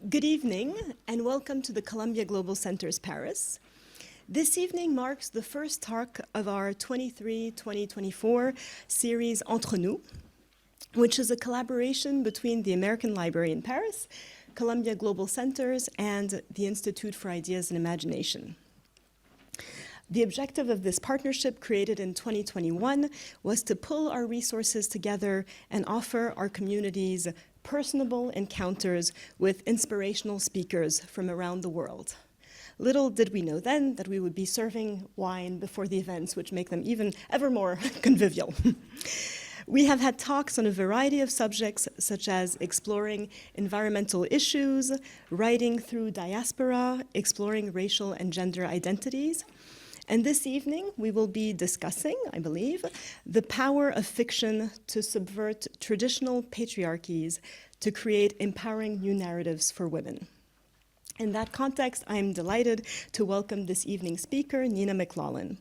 Good evening, and welcome to the Columbia Global Centers Paris. This evening marks the first talk of our 2024 series Entre Nous, which is a collaboration between the American Library in Paris, Columbia Global Centers, and the Institute for Ideas and Imagination. The objective of this partnership, created in 2021, was to pull our resources together and offer our communities personable encounters with inspirational speakers from around the world. Little did we know then that we would be serving wine before the events, which make them even ever more convivial. We have had talks on a variety of subjects, such as exploring environmental issues, writing through diaspora, exploring racial and gender identities. And this evening, we will be discussing, I believe, the power of fiction to subvert traditional patriarchies to create empowering new narratives for women. In that context, I'm delighted to welcome this evening's speaker, Nina MacLaughlin.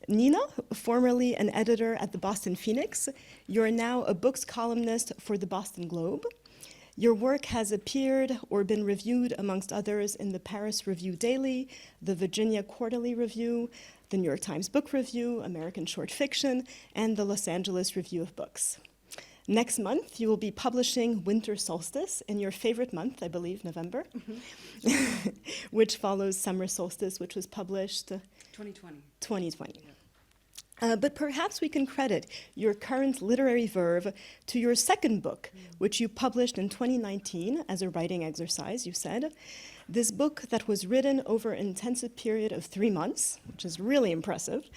Nina, formerly an editor at the Boston Phoenix, you're now a books columnist for the Boston Globe. Your work has appeared or been reviewed, amongst others, in the Paris Review Daily, the Virginia Quarterly Review, the New York Times Book Review, American Short Fiction, and the Los Angeles Review of Books. Next month, you will be publishing Winter Solstice in your favorite month, I believe, November, which follows Summer Solstice, which was published 2020. But perhaps we can credit your current literary verve to your second book, which you published in 2019 as a writing exercise, you said. This book that was written over an intensive period of 3 months, which is really impressive,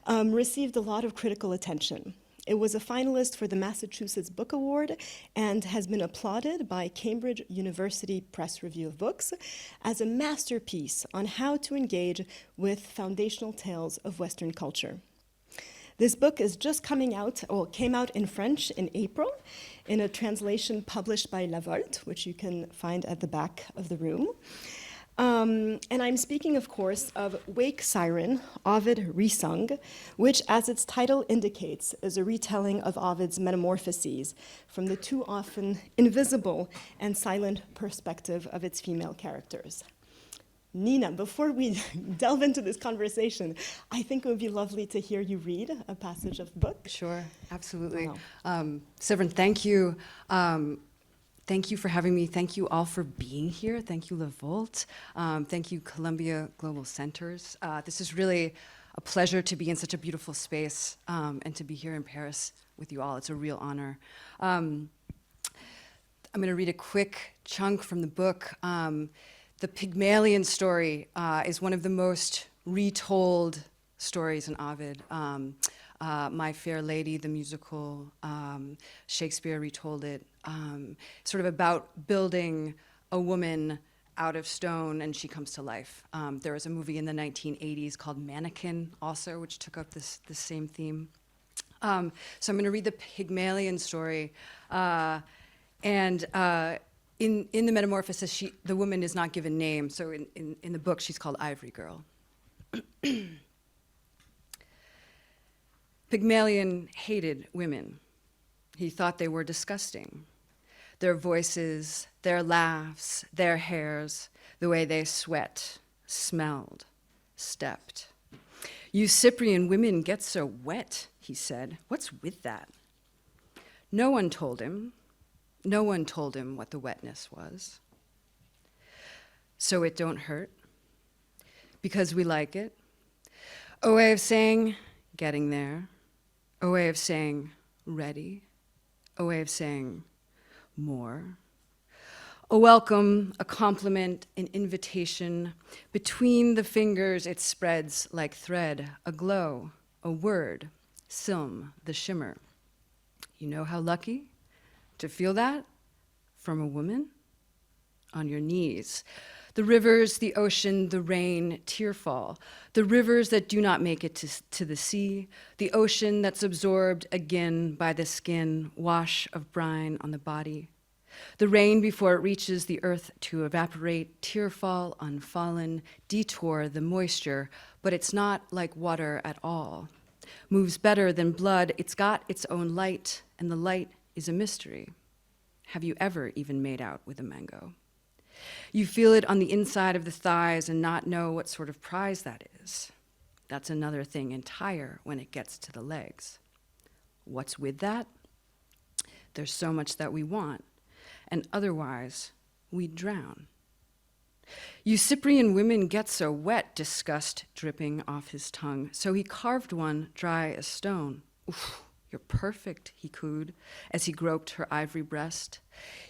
received a lot of critical attention. It was a finalist for the Massachusetts Book Award and has been applauded by Cambridge University Press Review of Books as a masterpiece on how to engage with foundational tales of Western culture. This book is just coming out, or came out in French in April, in a translation published by Volte, which you can find at the back of the room. And I'm speaking, of course, of Wake Siren, Ovid Resung, which, as its title indicates, is a retelling of Ovid's Metamorphoses from the too often invisible and silent perspective of its female characters. Nina, before we delve into this conversation, I think it would be lovely to hear you read a passage of the book. Sure, absolutely. Wow. Siren, thank you. Thank you for having me. Thank you all for being here. Thank you, Volte. Thank you, Columbia Global Centers. This is really a pleasure to be in such a beautiful space and to be here in Paris with you all. It's a real honor. I'm going to read a quick chunk from the book. The Pygmalion story is one of the most retold stories in Ovid. My Fair Lady, the musical, Shakespeare retold it, sort of about building a woman out of stone and she comes to life. There was a movie in the 1980s called Mannequin also, which took up this same theme. So I'm going to read the Pygmalion story. In the Metamorphoses, the woman is not given name, so in the book she's called Ivory Girl. Pygmalion hated women. He thought they were disgusting. Their voices, their laughs, their hairs, the way they sweat, smelled, stepped. You Cyprian women get so wet, he said. What's with that? No one told him. No one told him what the wetness was. So it don't hurt, because we like it. A way of saying, getting there. A way of saying, ready. A way of saying, more. A welcome, a compliment, an invitation. Between the fingers it spreads like thread, a glow, a word, silm, the shimmer. You know how lucky? To feel that from a woman on your knees. The rivers, the ocean, the rain, tearfall. The rivers that do not make it to the sea. The ocean that's absorbed again by the skin, wash of brine on the body. The rain before it reaches the earth to evaporate, tearfall, unfallen, detour the moisture, but it's not like water at all. Moves better than blood, it's got its own light, and the light is a mystery. Have you ever even made out with a mango? You feel it on the inside of the thighs and not know what sort of prize that is. That's another thing entire when it gets to the legs. What's with that? There's so much that we want, and otherwise we drown. You Cyprian women get so wet, disgust dripping off his tongue, so he carved one dry as stone. Oof, you're perfect, he cooed, as he groped her ivory breast.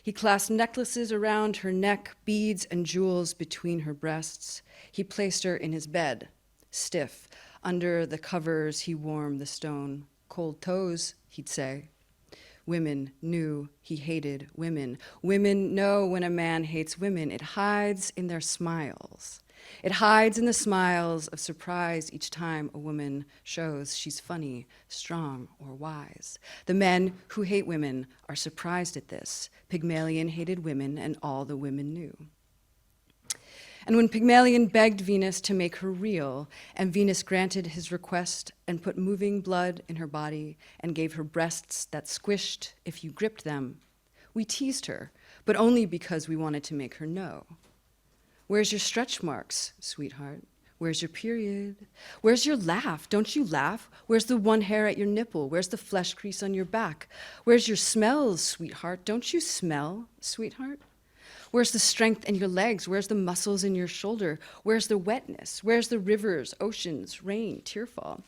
He clasped necklaces around her neck, beads and jewels between her breasts. He placed her in his bed, stiff. Under the covers he warmed the stone. Cold toes, he'd say. Women knew he hated women. Women know when a man hates women. It hides in their smiles. It hides in the smiles of surprise each time a woman shows she's funny, strong, or wise. The men who hate women are surprised at this. Pygmalion hated women, and all the women knew. And when Pygmalion begged Venus to make her real, and Venus granted his request and put moving blood in her body and gave her breasts that squished if you gripped them, we teased her, but only because we wanted to make her know. Where's your stretch marks, sweetheart? Where's your period? Where's your laugh? Don't you laugh? Where's the one hair at your nipple? Where's the flesh crease on your back? Where's your smells, sweetheart? Don't you smell, sweetheart? Where's the strength in your legs? Where's the muscles in your shoulder? Where's the wetness? Where's the rivers, oceans, rain, tearfall?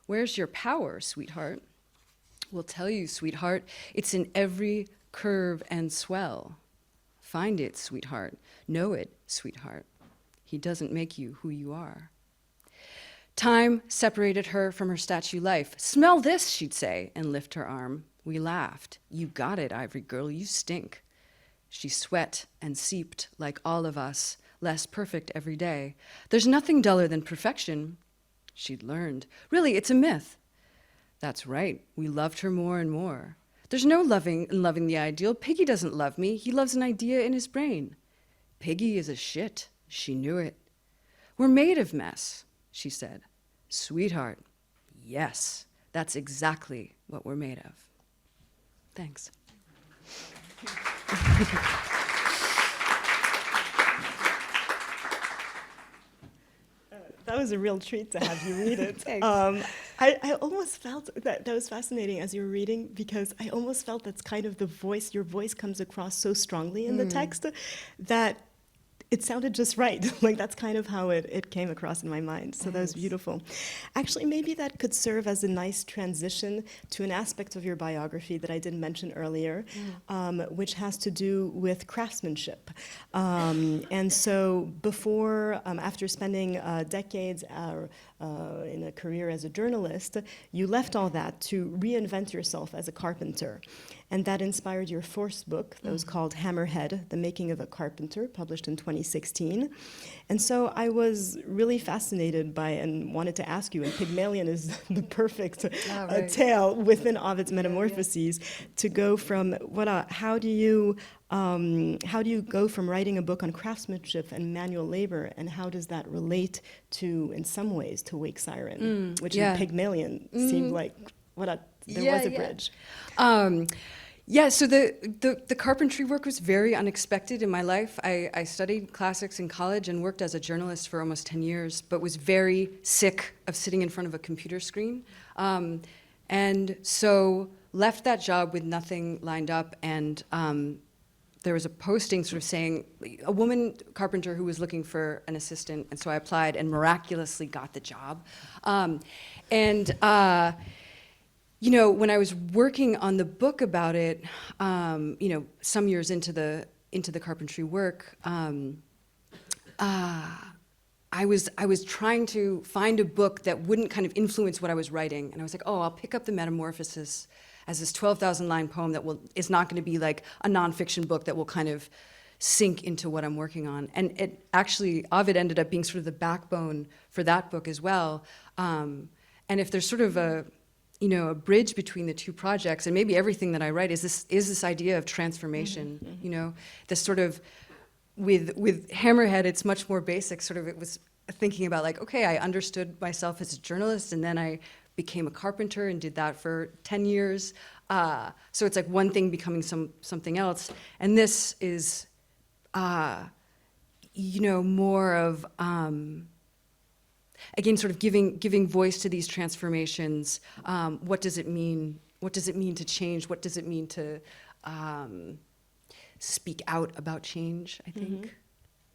Where's your power, sweetheart? We'll tell you, sweetheart, it's in every curve and swell. Find it, sweetheart. Know it, sweetheart. He doesn't make you who you are. Time separated her from her statue life. Smell this, she'd say, and lift her arm. We laughed. You got it, ivory girl, you stink. She sweat and seeped like all of us, less perfect every day. There's nothing duller than perfection. She'd learned. Really, it's a myth. That's right. We loved her more and more. There's no loving in loving the ideal. Piggy doesn't love me. He loves an idea in his brain. Piggy is a shit. She knew it. We're made of mess, she said. Sweetheart, yes, that's exactly what we're made of. Thanks. That was a real treat to have you read it. Thanks. I almost felt that was fascinating as you were reading, because I almost felt that's kind of the voice, your voice comes across so strongly in the text that it sounded just right. Like that's kind of how it came across in my mind. So that was beautiful. Actually, maybe that could serve as a nice transition to an aspect of your biography that I didn't mention earlier, which has to do with craftsmanship. And so before, after spending decades in a career as a journalist, you left all that to reinvent yourself as a carpenter. And that inspired your first book that was called Hammerhead, The Making of a Carpenter, published in 2016. And so I was really fascinated by and wanted to ask you, and Pygmalion is the perfect tale within Ovid's Metamorphoses, to go from how do you go from writing a book on craftsmanship and manual labor, and how does that relate to, in some ways, to Wake Siren, which in Pygmalion seemed like there was a bridge. So the carpentry work was very unexpected in my life. I studied classics in college and worked as a journalist for almost 10 years, but was very sick of sitting in front of a computer screen. And so left that job with nothing lined up, and there was a posting sort of saying a woman carpenter who was looking for an assistant, and so I applied and miraculously got the job. When I was working on the book about it, some years into the carpentry work, I was trying to find a book that wouldn't kind of influence what I was writing, and I was like, I'll pick up the Metamorphoses as this 12,000 line poem that is not going to be like a nonfiction book that will kind of sink into what I'm working on. And it actually, Ovid ended up being sort of the backbone for that book as well. And if there's sort of a bridge between the two projects, and maybe everything that I write is this idea of transformation, this sort of, with Hammerhead, it's much more basic, sort of, it was thinking about like, okay, I understood myself as a journalist, and then I became a carpenter and did that for 10 years. So it's like one thing becoming something else. And this is more of, again, sort of giving voice to these transformations. What does it mean? What does it mean to change? What does it mean to speak out about change, I think?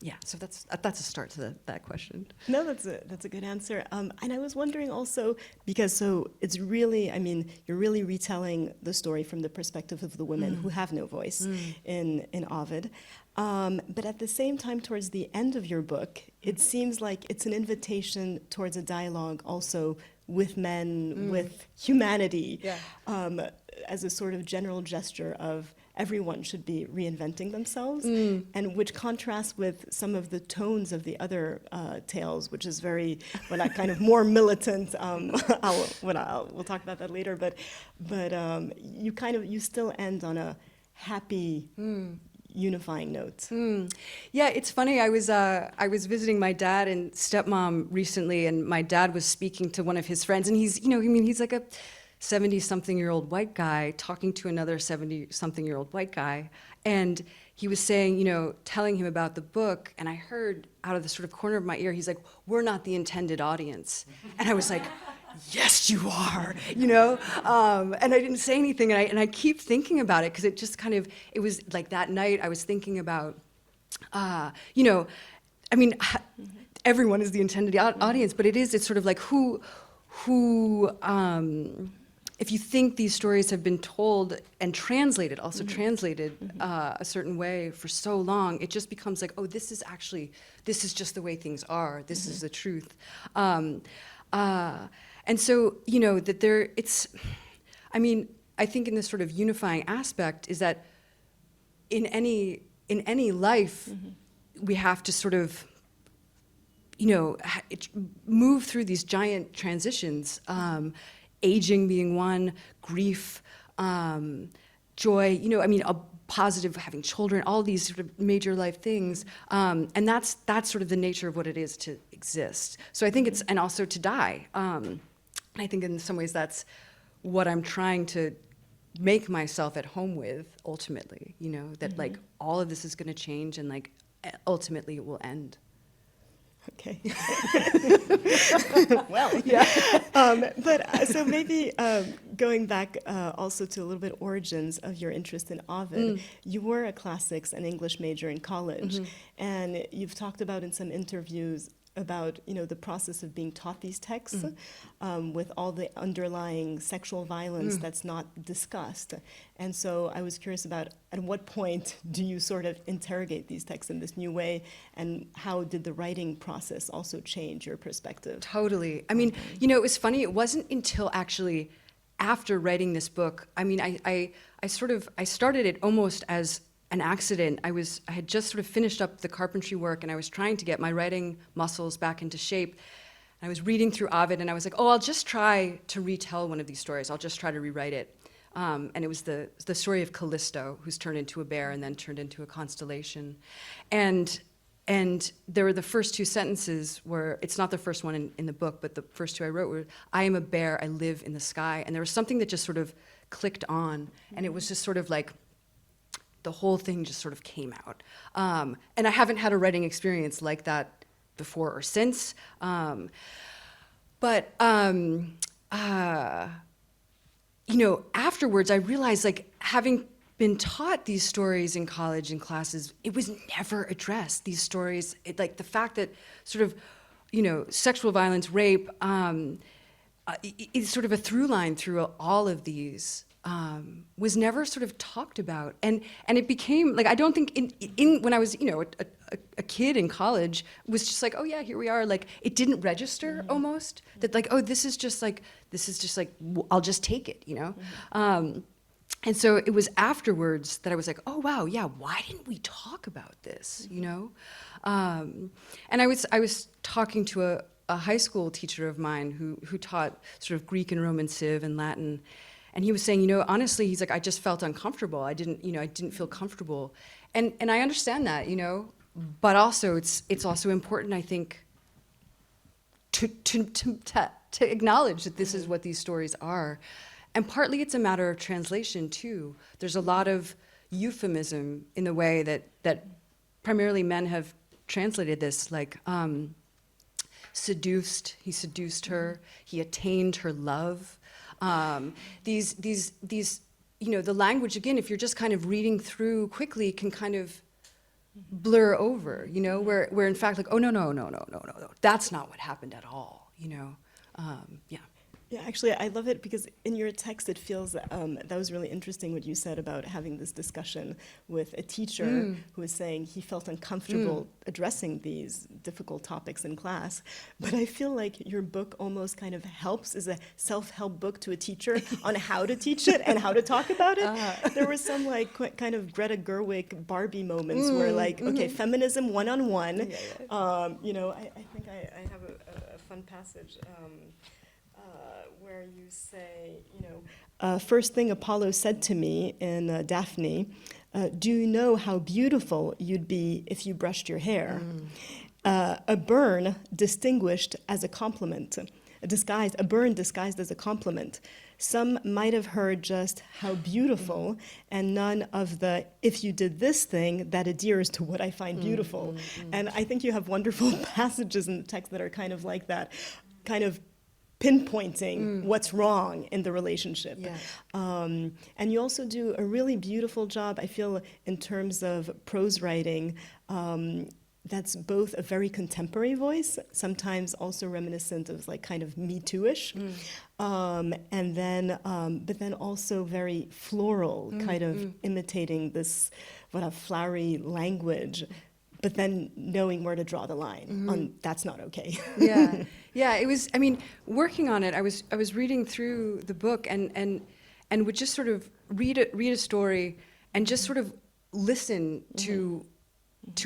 Yeah, so that's a start to that question. No, that's a good answer. And I was wondering also, because so it's really, I mean, you're really retelling the story from the perspective of the women who have no voice in Ovid. But at the same time, towards the end of your book, it seems like it's an invitation towards a dialogue also with men, with humanity, as a sort of general gesture of everyone should be reinventing themselves, and which contrasts with some of the tones of the other tales, which is very, kind of more militant. We'll talk about that later, but you still end on a happy, unifying note. Yeah, it's funny. I was visiting my dad and stepmom recently, and my dad was speaking to one of his friends, and he's like a 70-something-year-old white guy talking to another 70-something-year-old white guy, and he was saying, telling him about the book, and I heard out of the sort of corner of my ear, he's like, "We're not the intended audience," and I was like, "Yes, you are," and I didn't say anything, and I keep thinking about it because it just kind of, it was like that night I was thinking about, everyone is the intended audience, but it's sort of like who. If you think these stories have been told and translated, a certain way for so long, it just becomes like, oh, this is just the way things are. This is the truth. And so, I think in this sort of unifying aspect is that in any life, we have to sort of, move through these giant transitions. Aging being one, grief, joy, a positive, having children, all these sort of major life things. And that's sort of the nature of what it is to exist. So I think and also to die. I think in some ways that's what I'm trying to make myself at home with ultimately, that like all of this is going to change and like ultimately it will end. Okay. Well, yeah. So maybe going back also to a little bit origins of your interest in Ovid, you were a classics and English major in college, and you've talked about in some interviews about the process of being taught these texts with all the underlying sexual violence that's not discussed. And so I was curious about at what point do you sort of interrogate these texts in this new way, and how did the writing process also change your perspective? Totally. I mean, it was funny. It wasn't until actually after writing this book, I started it almost as an accident. I had just sort of finished up the carpentry work, and I was trying to get my writing muscles back into shape. I was reading through Ovid, and I was like, oh, I'll just try to retell one of these stories. I'll just try to rewrite it. And it was the story of Callisto, who's turned into a bear and then turned into a constellation. And there were the first two sentences where, it's not the first one in the book, but the first two I wrote were, I am a bear, I live in the sky. And there was something that just sort of clicked on, and it was just sort of like, the whole thing just sort of came out. And I haven't had a writing experience like that before or since. Afterwards, I realized, like, having been taught these stories in college and classes, it was never addressed. These stories, like the fact that sort of, sexual violence, rape, is sort of a through line through all of these. Was never sort of talked about, and it became like, I don't think in when I was a kid in college, was just like, oh yeah, here we are. Like, it didn't register almost that, like, oh, this is just like I'll just take it, and so it was afterwards that I was like, oh wow, yeah, why didn't we talk about this, and I was talking to a high school teacher of mine who taught sort of Greek and Roman Civ and Latin. And he was saying, honestly, he's like, I just felt uncomfortable. I didn't feel comfortable. And I understand that, but also it's also important, I think, to acknowledge that this is what these stories are. And partly it's a matter of translation too. There's a lot of euphemism in the way that primarily men have translated this, like, he seduced her, he attained her love. These, the language, again, if you're just kind of reading through quickly, can kind of blur over, where in fact, like, oh, no, that's not what happened at all, yeah. Yeah, actually, I love it because in your text, it feels that was really interesting what you said about having this discussion with a teacher who was saying he felt uncomfortable addressing these difficult topics in class. But I feel like your book almost kind of helps as a self-help book to a teacher on how to teach it and how to talk about it. There were some kind of Greta Gerwig Barbie moments where okay, feminism one-on-one. I think I have a fun passage. Where you say, first thing Apollo said to me in Daphne, do you know how beautiful you'd be if you brushed your hair? A burn distinguished as a compliment, a burn disguised as a compliment. Some might have heard just how beautiful and none of the, if you did this thing, that adheres to what I find beautiful. And I think you have wonderful passages in the text that are kind of like that, kind of pinpointing what's wrong in the relationship. Yeah. And you also do a really beautiful job, I feel, in terms of prose writing, that's both a very contemporary voice, sometimes also reminiscent of kind of Me Too-ish, and then, but then also very floral, kind of imitating this flowery language, but then knowing where to draw the line on that's not okay. Yeah, it was, working on it, I was reading through the book and would just sort of read a story and just sort of listen to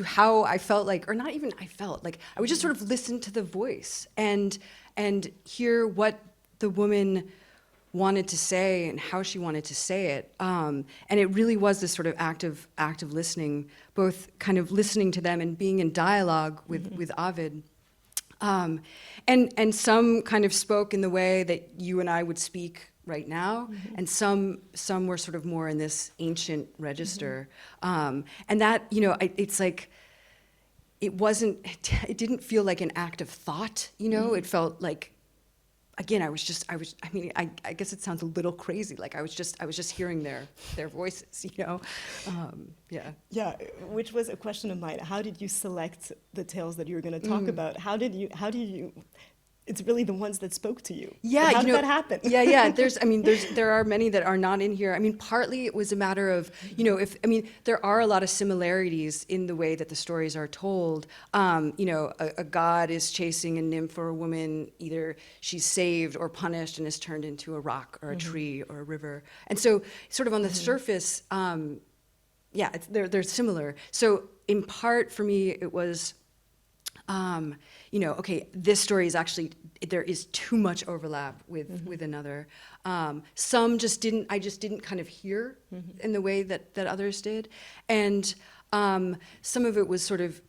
how I felt like, or not even I felt, like I would just sort of listen to the voice and hear what the woman wanted to say and how she wanted to say it. And it really was this sort of active listening, both kind of listening to them and being in dialogue with Ovid. And some kind of spoke in the way that you and I would speak right now, and some were sort of more in this ancient register. And that, it's like, it didn't feel like an act of thought, it felt like, again, I guess it sounds a little crazy. Like I was just hearing their voices, Yeah. Yeah, which was a question of mine. How did you select the tales that you were going to talk about? How did you? It's really the ones that spoke to you. Yeah, but how did that happen? Yeah. There are many that are not in here. Partly it was a matter of, there are a lot of similarities in the way that the stories are told. A god is chasing a nymph or a woman, either she's saved or punished and is turned into a rock or a tree or a river. And so, sort of on the surface, they're similar. So, in part for me, it was, okay, this story is actually, there is too much overlap with another. Some I just didn't kind of hear in the way that others did. And some of it was sort of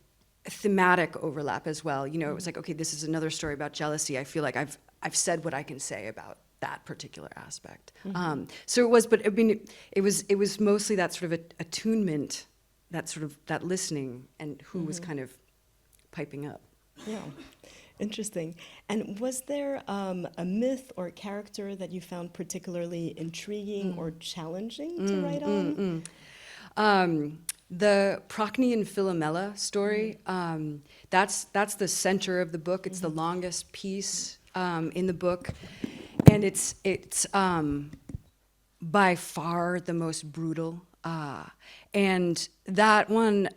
thematic overlap as well. It was like, okay, this is another story about jealousy. I feel like I've said what I can say about that particular aspect. So it was, but it was mostly that sort of attunement, that listening, and who was kind of piping up. Yeah, interesting. And was there a myth or character that you found particularly intriguing or challenging to write on? The Procne and Philomela story, that's the center of the book. It's the longest piece in the book, and it's by far the most brutal. And that one,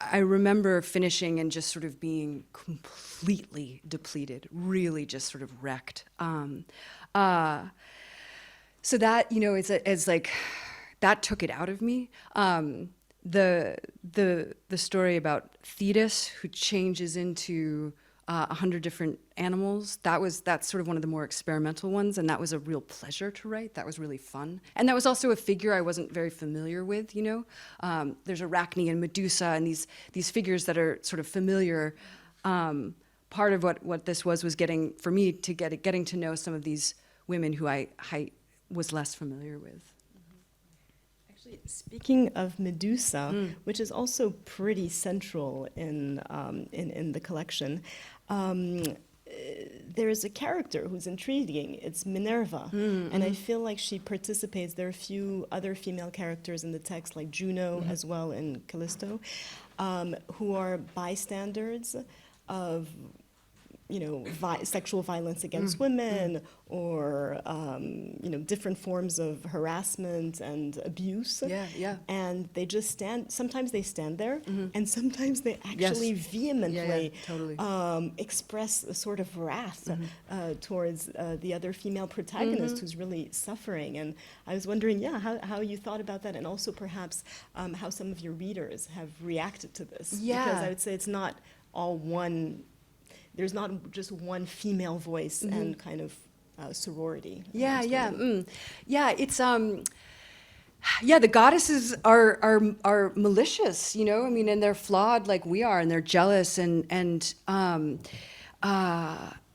I remember finishing and just sort of being completely depleted, really just sort of wrecked. So that, it's like, that took it out of me. The story about Thetis, who changes into 100 different animals, that's sort of one of the more experimental ones, and that was a real pleasure to write. That was really fun. And that was also a figure I wasn't very familiar with, There's Arachne and Medusa and these figures that are sort of familiar. Part of what this was getting to know some of these women who I was less familiar with. Actually, speaking of Medusa, which is also pretty central in the collection, there is a character who's intriguing. It's Minerva, and I feel like she participates. There are a few other female characters in the text, like Juno as well in Callisto, who are bystanders of, sexual violence against women, or different forms of harassment and abuse. Yeah, yeah. And they just stand. Sometimes they stand there, and sometimes they actually vehemently totally. express a sort of wrath towards the other female protagonist who's really suffering. And I was wondering, how you thought about that, and also perhaps how some of your readers have reacted to this. Yeah. Because I would say it's not all one. There's not just one female voice and kind of sorority. Yeah. It's the goddesses are malicious, and they're flawed like we are, and they're jealous, and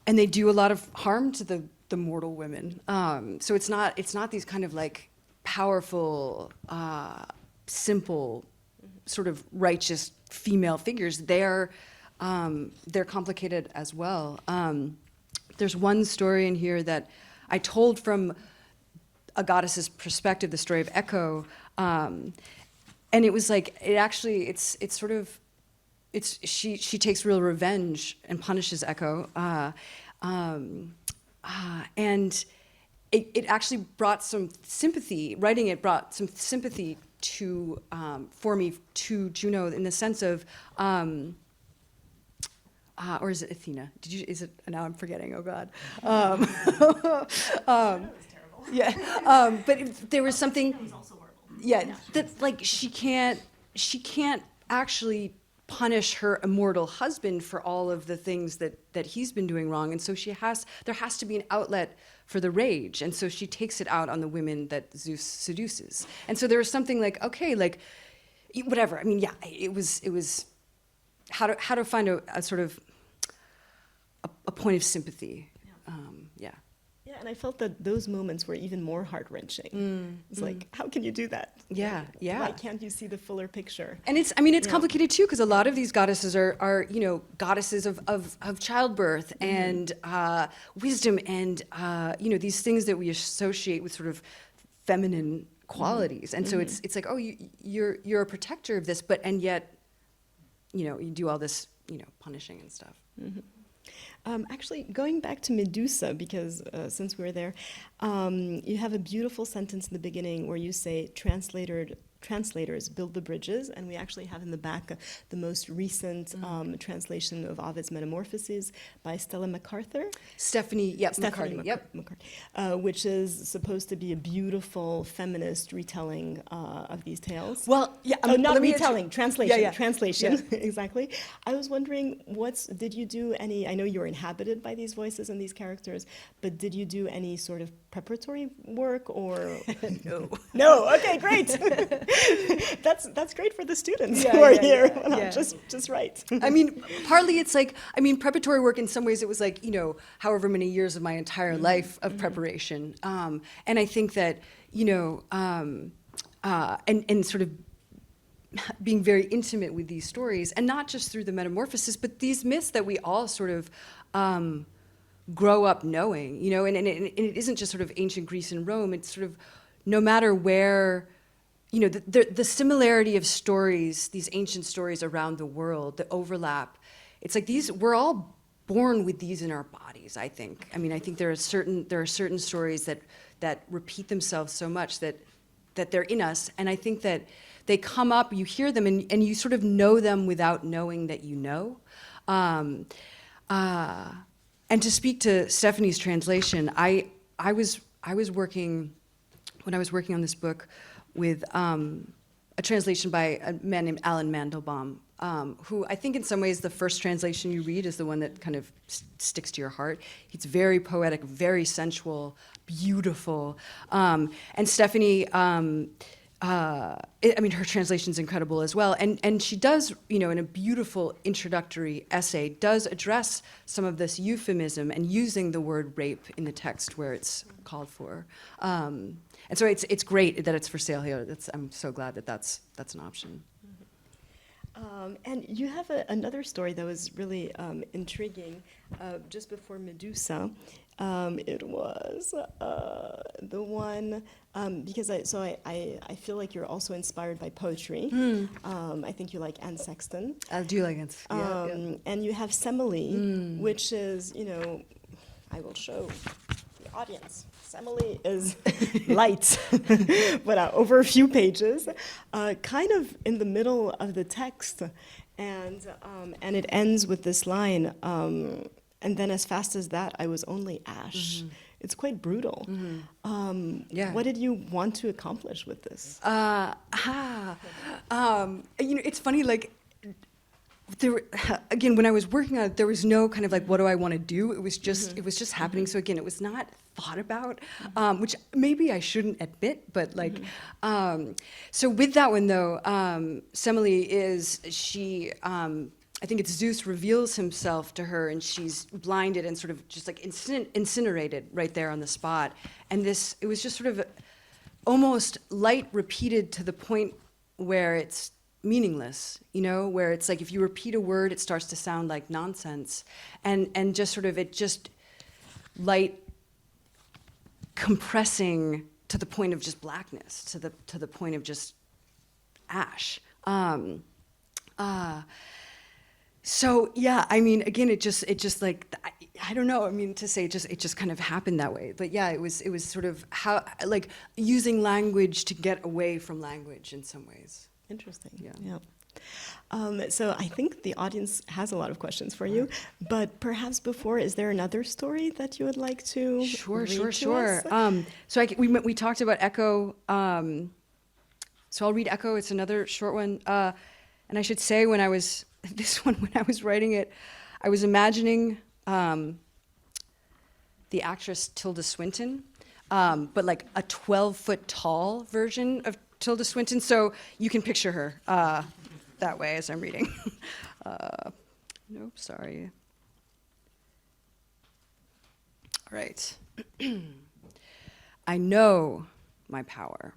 they do a lot of harm to the mortal women. So it's not these kind of like powerful, simple, sort of righteous female figures. They're complicated as well. There's one story in here that I told from a goddess's perspective, the story of Echo, and it was like she takes real revenge and punishes Echo, and it actually brought some sympathy. Writing it brought some sympathy for me to Juno, in the sense of. Or is it Athena? Is it, now I'm forgetting, oh God. That was terrible. Yeah, but there was something, That was also horrible. yeah, that like she can't actually punish her immortal husband for all of the things that he's been doing wrong. And so there has to be an outlet for the rage. And so she takes it out on the women that Zeus seduces. And so there was something like, okay, like, whatever. I mean, yeah, it was how to find a sort of a point of sympathy. Yeah, and I felt that those moments were even more heart-wrenching. It's like, how can you do that? Yeah. Why can't you see the fuller picture? And it's complicated too, because a lot of these goddesses are goddesses of childbirth and wisdom and these things that we associate with sort of feminine qualities. And so it's like, oh, you're a protector of this, and yet you do all this punishing and stuff. Actually, going back to Medusa, because since we're there, you have a beautiful sentence in the beginning where you say, translators build the bridges, and we actually have in the back the most recent translation of Ovid's Metamorphoses by Stella MacArthur. Stephanie McCarthy, which is supposed to be a beautiful feminist retelling of these tales. Well, yeah, not retelling, translation. Yeah. Translation, exactly. I was wondering, did you do any, I know you were inhabited by these voices and these characters, but did you do any sort of preparatory work or? No. No, okay, great. That's great for the students who are here. Just right. I mean, partly it's like, preparatory work in some ways it was like, however many years of my entire life of preparation. And I think that, and sort of being very intimate with these stories, and not just through the Metamorphoses, but these myths that we all sort of grow up knowing, and it isn't just sort of ancient Greece and Rome. It's sort of no matter where, the similarity of stories, these ancient stories around the world, the overlap. It's like we're all born with these in our bodies, I think. I think there are certain stories that repeat themselves so much that they're in us, and I think that they come up, you hear them, and you sort of know them without knowing that you know. And to speak to Stephanie's translation, I was working, when I was working on this book, with a translation by a man named Alan Mandelbaum, who I think in some ways the first translation you read is the one that kind of sticks to your heart. He's very poetic, very sensual, beautiful. And Stephanie, her translation's incredible as well. And she does, in a beautiful introductory essay, does address some of this euphemism and using the word rape in the text where it's called for. And so it's great that it's for sale here. I'm so glad that that's an option. And you have another story that was really intriguing. Just before Medusa, it was the one because I feel like you're also inspired by poetry. I think you like Anne Sexton. I do like it. And you have Semele, which is, I will show the audience. Semele is light, but over a few pages, kind of in the middle of the text, and it ends with this line, and then as fast as that, I was only ash. It's quite brutal. What did you want to accomplish with this? It's funny, like, again, when I was working on it, there was no kind of like, what do I want to do? It was just happening. So again, it was not thought about, which maybe I shouldn't admit, but like, so with that one though, Semele is, I think it's Zeus reveals himself to her and she's blinded and sort of just like incinerated right there on the spot. And it was just sort of almost light repeated to the point where it's meaningless, where it's like if you repeat a word, it starts to sound like nonsense. And just sort of light compressing to the point of just blackness, to the point of just ash. So yeah, I mean, again, it just like, I don't know. I mean, to say it just kind of happened that way. But yeah, it was sort of how, like, using language to get away from language in some ways. Interesting. Yeah. So I think the audience has a lot of questions for you, but perhaps before, is there another story that you would like to read to us? So we talked about Echo. So I'll read Echo. It's another short one. And I should say, when I was writing it, I was imagining the actress Tilda Swinton, but like a 12-foot tall version of Tilda Swinton. So you can picture her that way as I'm reading. Nope, sorry. All right. I know my power.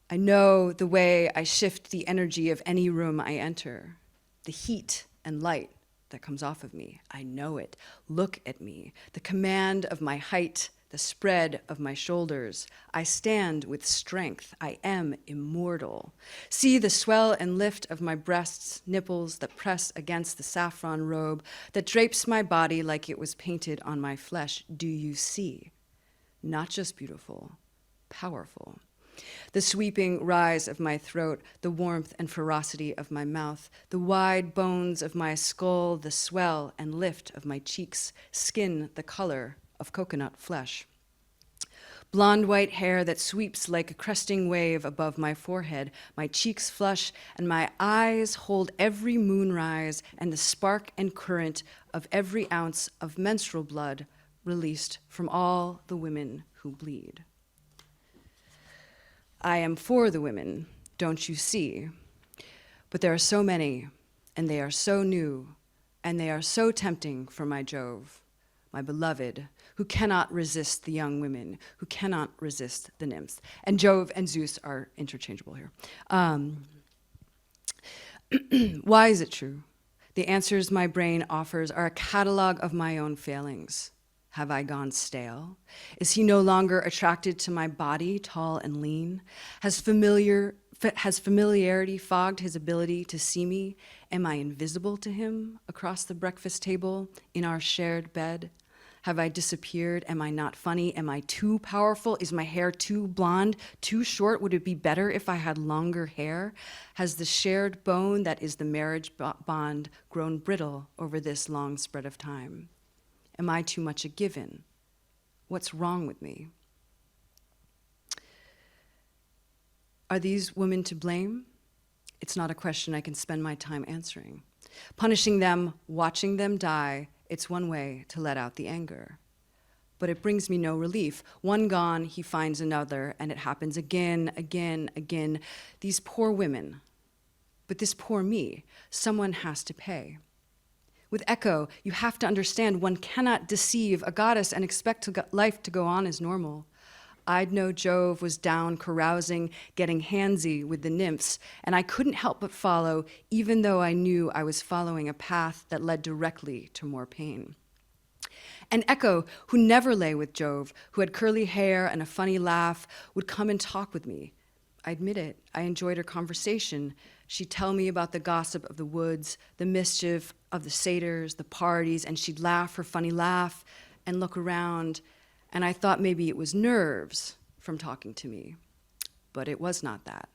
I know the way I shift the energy of any room I enter, the heat and light that comes off of me. I know it. Look at me. The command of my height, the spread of my shoulders. I stand with strength. I am immortal. See the swell and lift of my breasts, nipples that press against the saffron robe that drapes my body like it was painted on my flesh. Do you see? Not just beautiful, powerful. The sweeping rise of my throat, the warmth and ferocity of my mouth, the wide bones of my skull, the swell and lift of my cheeks, skin the color of coconut flesh. Blonde white hair that sweeps like a cresting wave above my forehead, my cheeks flush, and my eyes hold every moonrise and the spark and current of every ounce of menstrual blood released from all the women who bleed. I am for the women, don't you see? But there are so many, and they are so new, and they are so tempting for my Jove, my beloved, who cannot resist the young women, who cannot resist the nymphs. And Jove and Zeus are interchangeable here. Why is it true? The answers my brain offers are a catalog of my own failings. Have I gone stale? Is he no longer attracted to my body, tall and lean? Has familiarity fogged his ability to see me? Am I invisible to him across the breakfast table in our shared bed? Have I disappeared? Am I not funny? Am I too powerful? Is my hair too blonde, too short? Would it be better if I had longer hair? Has the shared bone that is the marriage bond grown brittle over this long spread of time? Am I too much a given? What's wrong with me? Are these women to blame? It's not a question I can spend my time answering. Punishing them, watching them die, it's one way to let out the anger. But it brings me no relief. One gone, he finds another, and it happens again, again, again. These poor women, but this poor me, someone has to pay. With Echo, you have to understand one cannot deceive a goddess and expect life to go on as normal. I'd know Jove was down carousing, getting handsy with the nymphs, and I couldn't help but follow, even though I knew I was following a path that led directly to more pain. And Echo, who never lay with Jove, who had curly hair and a funny laugh, would come and talk with me. I admit it, I enjoyed her conversation. She'd tell me about the gossip of the woods, the mischief of the satyrs, the parties, and she'd laugh her funny laugh and look around, and I thought maybe it was nerves from talking to me. But it was not that.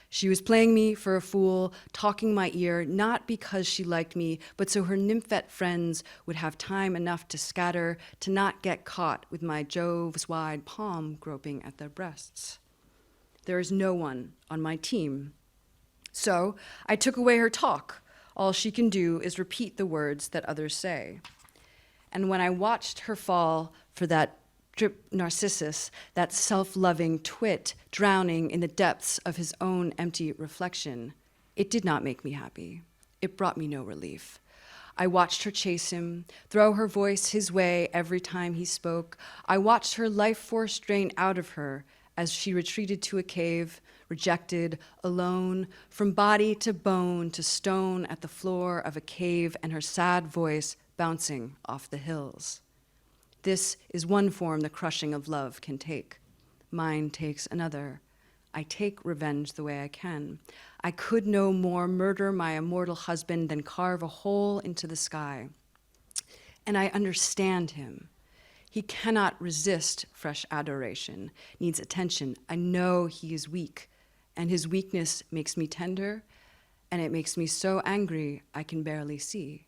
She was playing me for a fool, talking my ear, not because she liked me, but so her nymphette friends would have time enough to scatter, to not get caught with my Jove's wide palm groping at their breasts. There is no one on my team. So I took away her talk. All she can do is repeat the words that others say. And when I watched her fall for that drip Narcissus, that self-loving twit drowning in the depths of his own empty reflection, it did not make me happy. It brought me no relief. I watched her chase him, throw her voice his way every time he spoke. I watched her life force drain out of her as she retreated to a cave, rejected, alone, from body to bone to stone at the floor of a cave, and her sad voice bouncing off the hills. This is one form the crushing of love can take. Mine takes another. I take revenge the way I can. I could no more murder my immortal husband than carve a hole into the sky. And I understand him. He cannot resist fresh adoration, needs attention. I know he is weak, and his weakness makes me tender, and it makes me so angry I can barely see.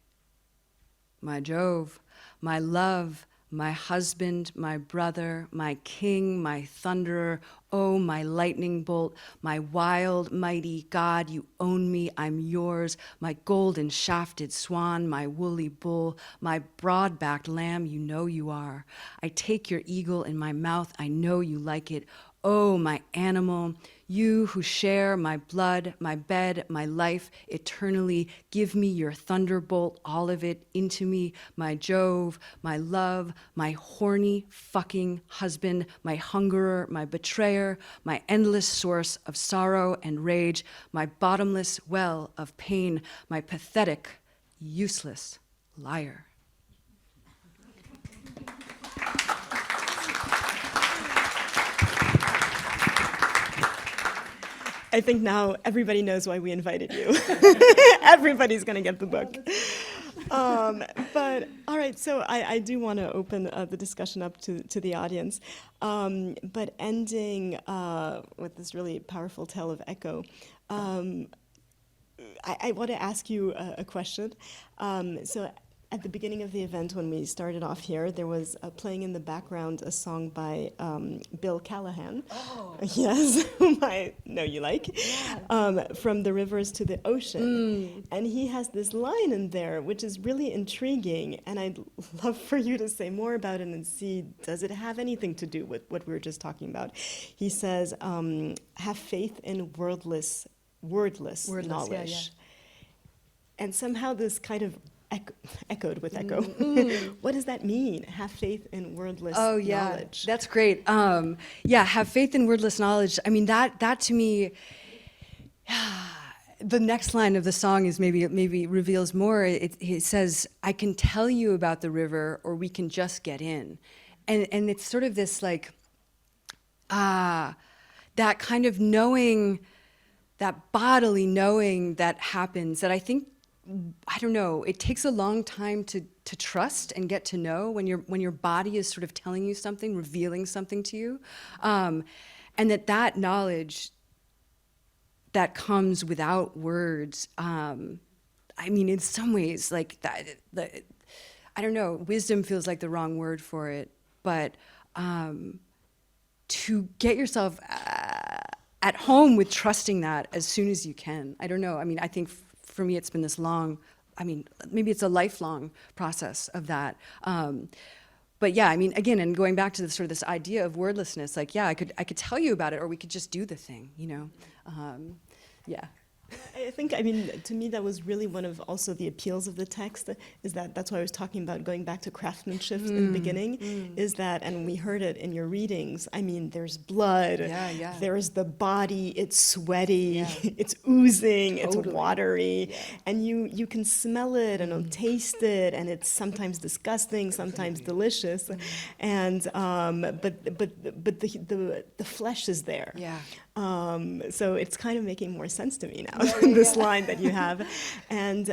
My Jove, my love, my husband, my brother, my king, my thunderer, oh, my lightning bolt, my wild, mighty God, you own me, I'm yours, my golden shafted swan, my woolly bull, my broad-backed lamb, you know you are. I take your eagle in my mouth, I know you like it. Oh, my animal, you who share my blood, my bed, my life eternally, give me your thunderbolt, all of it, into me, my Jove, my love, my horny fucking husband, my hungerer, my betrayer, my endless source of sorrow and rage, my bottomless well of pain, my pathetic, useless liar. I think now everybody knows why we invited you. Everybody's going to get the book. But all right, so I do want to open the discussion up to the audience. But ending with this really powerful tale of Echo, I want to ask you a question. So at the beginning of the event, when we started off here, there was playing in the background a song by Bill Callahan. Oh. Yes, whom I know you like. Yes. From the rivers to the ocean. And he has this line in there, which is really intriguing. And I'd love for you to say more about it and see, does it have anything to do with what we were just talking about? He says, have faith in wordless knowledge. Yeah, yeah. And somehow this kind of echoed with Echo. What does that mean? Have faith in wordless knowledge. That's great. Have faith in wordless knowledge. I mean, that to me, the next line of the song is maybe reveals more. It says, "I can tell you about the river, or we can just get in," and it's sort of this like, that kind of knowing, that bodily knowing that happens. That I think. I don't know, it takes a long time to trust and get to know when your body is sort of telling you something, revealing something to you. And that knowledge that comes without words, I mean, in some ways, like that, I don't know, wisdom feels like the wrong word for it, but to get yourself at home with trusting that as soon as you can. I don't know, I mean, I think for me, it's been this long, I mean, maybe it's a lifelong process of that. But yeah, I mean, again, and going back to this idea of wordlessness, like, yeah, I could tell you about it, or we could just do the thing, you know? Yeah. I think, I mean, to me, that was really one of also the appeals of the text, is that that's why I was talking about going back to craftsmanship in the beginning, is that, and we heard it in your readings, I mean, there's blood, there's the body, it's sweaty, it's oozing, it's watery, and you can smell it and taste it, and it's sometimes disgusting, sometimes delicious, and but the flesh is there. So it's kind of making more sense to me now, this line that you have. And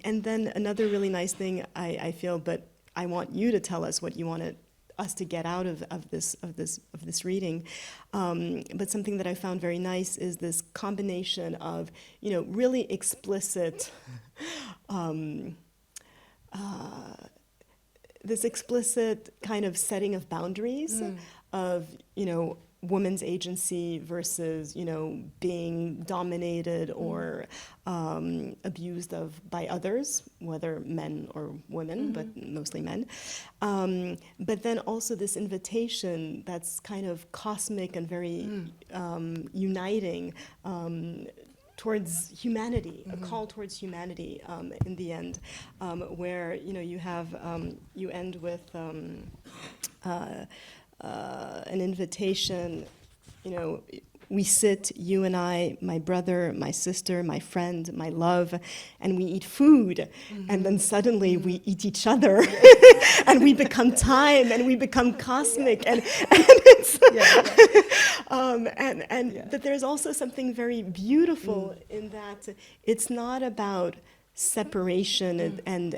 then another really nice thing I feel, but I want you to tell us what you wanted us to get out of this reading. But something that I found very nice is this combination of, really explicit, this explicit kind of setting of boundaries of, woman's agency versus, being dominated or abused by others, whether men or women, but mostly men. But then also this invitation that's kind of cosmic and very uniting towards humanity, a call towards humanity in the end, where, you end with an invitation, we sit, you and I, my brother, my sister, my friend, my love, and we eat food. And then suddenly we eat each other. And we become time, and we become cosmic. And it's, but there's also something very beautiful in that it's not about separation and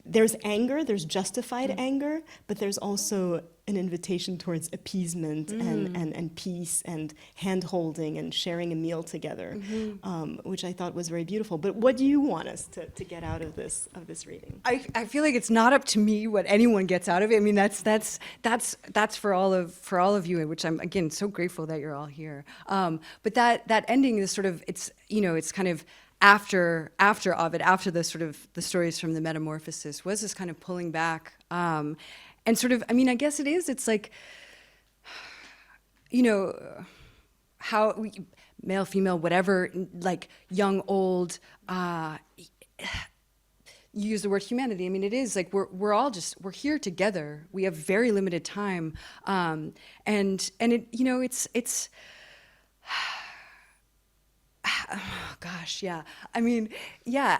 there's anger, there's justified anger, but there's also an invitation towards appeasement and peace and hand-holding and sharing a meal together, which I thought was very beautiful. But what do you want us to get out of this reading? I feel like it's not up to me what anyone gets out of it. I mean, that's for all of you, which I'm again so grateful that you're all here. But that ending is sort of it's kind of after Ovid, after the sort of the stories from the Metamorphoses, was this kind of pulling back, and sort of, I mean, I guess it's like, how male, female, whatever, like young, old, you use the word humanity. I mean, it is like we're here together. We have very limited time, and it it's. Oh, gosh, yeah. I mean, yeah.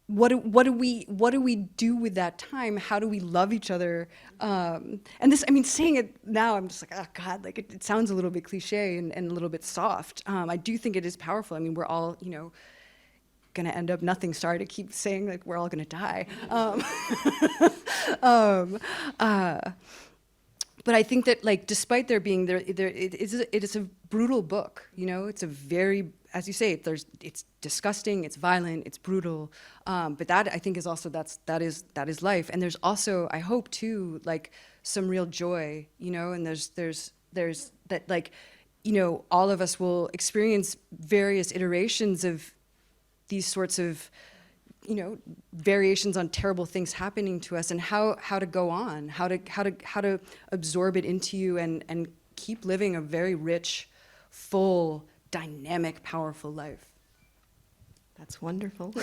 What do we do with that time? How do we love each other? And this, I mean, saying it now, I'm just like, oh God, like it sounds a little bit cliche and a little bit soft. I do think it is powerful. I mean, we're all, gonna end up nothing. Sorry to keep saying like we're all gonna die. But I think that, like, despite there being it is a brutal book. It's a very, as you say, it's disgusting, it's violent, it's brutal. But that, I think, is also that is life. And there's also, I hope too, like some real joy. And there's that, like, all of us will experience various iterations of these sorts of variations on terrible things happening to us, and how to go on, how to absorb it into you and keep living a very rich, full, dynamic, powerful life. That's wonderful.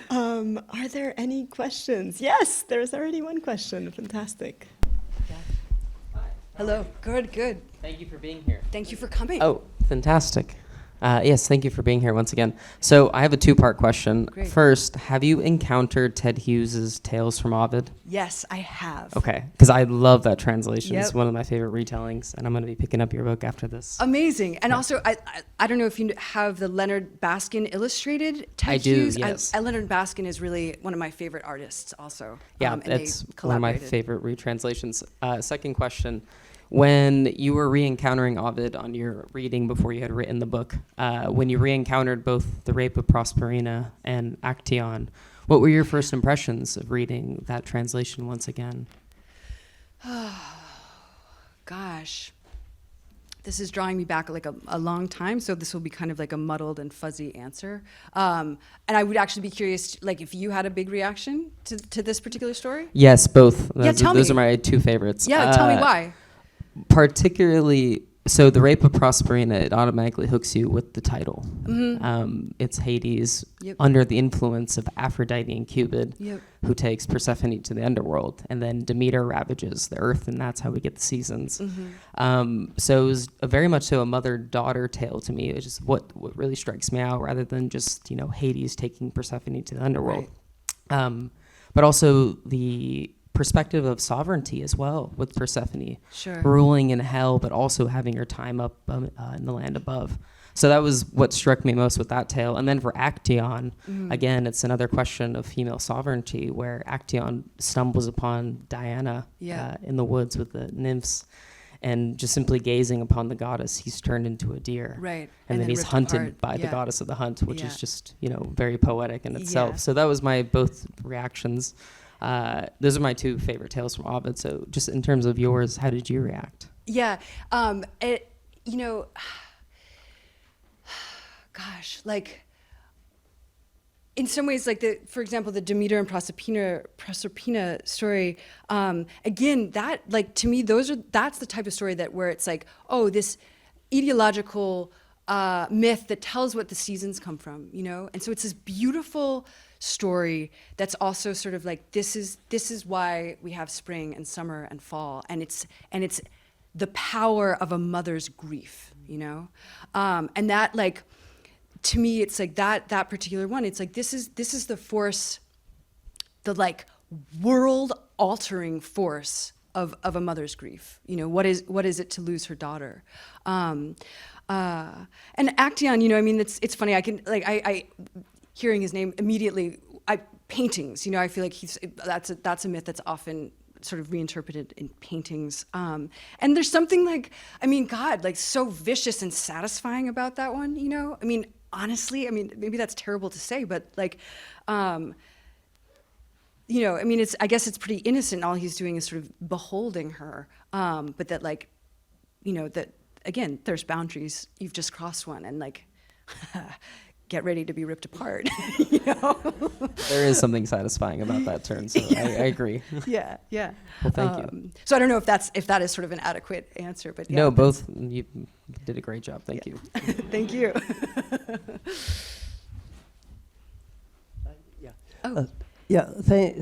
Are there any questions? Yes, there's already one question. Fantastic. Hi. Hello. Good. Thank you for being here. Thank you for coming. Oh, fantastic. Yes, thank you for being here once again. So I have a two-part question. Great. First, have you encountered Ted Hughes's Tales from Ovid? Yes, I have. Okay, because I love that translation. Yep. It's one of my favorite retellings, and I'm going to be picking up your book after this. Amazing. And also, I don't know if you have the Leonard Baskin illustrated Ted I do, Hughes. yes. Leonard Baskin is really one of my favorite artists also. Yeah, and that's they one of my collaborated. favorite retranslations. Second question. When you were re-encountering Ovid on your reading before you had written the book, when you re-encountered both the Rape of Proserpina and Actaeon, what were your first impressions of reading that translation once again? Oh, gosh. This is drawing me back like a long time, so this will be kind of like a muddled and fuzzy answer. And I would actually be curious, like, if you had a big reaction to this particular story? Yes, both. Yeah, tell me. Those are my two favorites. Yeah, tell me why. Particularly, so the Rape of Proserpina, it automatically hooks you with the title. It's Hades under the influence of Aphrodite and Cupid, who takes Persephone to the underworld, and then Demeter ravages the earth, and that's how we get the seasons. So it was very much so a mother-daughter tale to me, which is what really strikes me out, rather than just, Hades taking Persephone to the underworld. Right. But also the perspective of sovereignty as well, with Persephone ruling in hell, but also having her time up in the land above. So that was what struck me most with that tale. And then for Actaeon, again, it's another question of female sovereignty, where Actaeon stumbles upon Diana in the woods with the nymphs, and just simply gazing upon the goddess, he's turned into a deer. Right. And then he's hunted by the goddess of the hunt, which is just, very poetic in itself. So that was my both reactions. Those are my two favorite tales from Ovid. So just in terms of yours, how did you react? Yeah. Gosh, like, in some ways, like for example, the Demeter and Proserpina story, again, that, like, to me, that's the type of story where it's like, oh, this ideological myth that tells what the seasons come from, and so it's this beautiful story that's also sort of like, this is why we have spring and summer and fall, and it's the power of a mother's grief, and that, like, to me, it's like that particular one, it's like, this is the force, the, like, world altering force of a mother's grief. What is it to lose her daughter? And Actaeon, it's funny, I hearing his name immediately, paintings, I feel like that's a myth that's often sort of reinterpreted in paintings. And there's something like, God, like, so vicious and satisfying about that one, honestly, maybe that's terrible to say, but, like, it's, I guess it's pretty innocent. All he's doing is sort of beholding her. But that, like, that, again, there's boundaries. You've just crossed one, and, like, get ready to be ripped apart. There is something satisfying about that turn, so I agree. Yeah. Well, thank you. So I don't know if that is sort of an adequate answer, but no, both, you did a great job. Thank you. Thank you.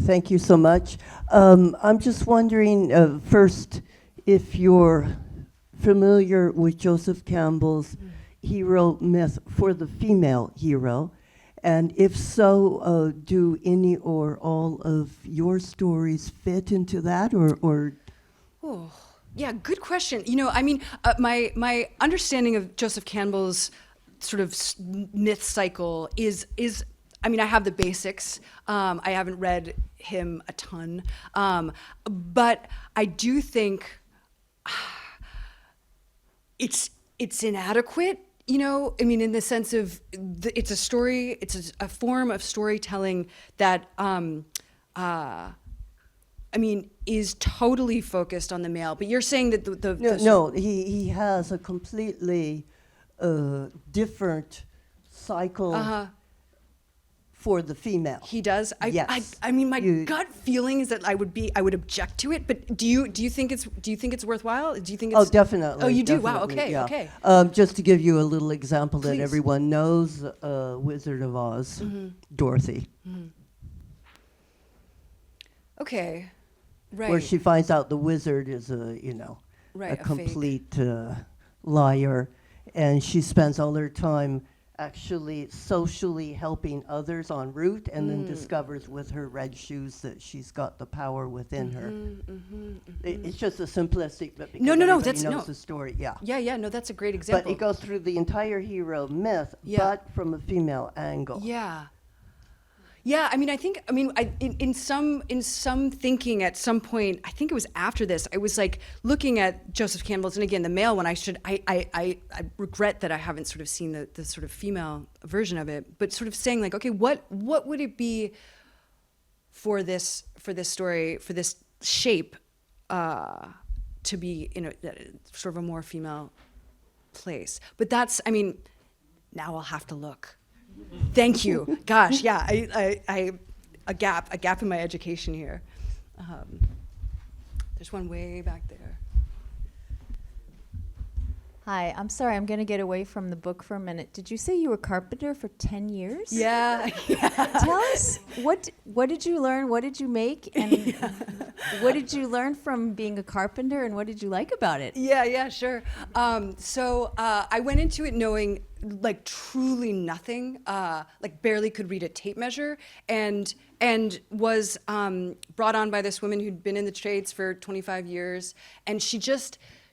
Thank you so much. I'm just wondering, first, if you're familiar with Joseph Campbell's hero myth for the female hero, and if so, do any or all of your stories fit into that, or? Oh, yeah, good question. My understanding of Joseph Campbell's sort of myth cycle is I have the basics. I haven't read him a ton, but I do think it's inadequate. In the sense of it's a story, it's a form of storytelling that, is totally focused on the male. But you're saying that he has a completely different cycle for the female. He does. Yes. My gut feeling is that I would object to it. But do you think it's worthwhile? Do you think it's? Oh, definitely. Oh, you do. Wow. Definitely, Okay. yeah. Okay. Just to give you a little example that Please. everyone knows, Wizard of Oz, Dorothy, Okay. Right. where she finds out the wizard is a Right, a complete liar, and she spends all her time actually socially helping others en route, and then discovers with her red shoes that she's got the power within her. It's just a simplistic, but because everybody knows the story. Yeah. No, that's a great example. But it goes through the entire hero myth, Yeah. but from a female angle. Yeah. In some thinking at some point, I think it was after this, I was like looking at Joseph Campbell's, and again, the male one, I regret that I haven't sort of seen the sort of female version of it, but sort of saying like, okay, what would it be for this story, for this shape, to be in a sort of a more female place? But that's, now I'll have to look. Thank you. Gosh, yeah, I a gap in my education here. There's one way back there. Hi, I'm sorry, I'm going to get away from the book for a minute. Did you say you were carpenter for 10 years? Yeah. Tell us, what did you learn, what did you make, and what did you learn from being a carpenter, and what did you like about it? Yeah, sure. So I went into it knowing like truly nothing, like barely could read a tape measure, and was brought on by this woman who'd been in the trades for 25 years, and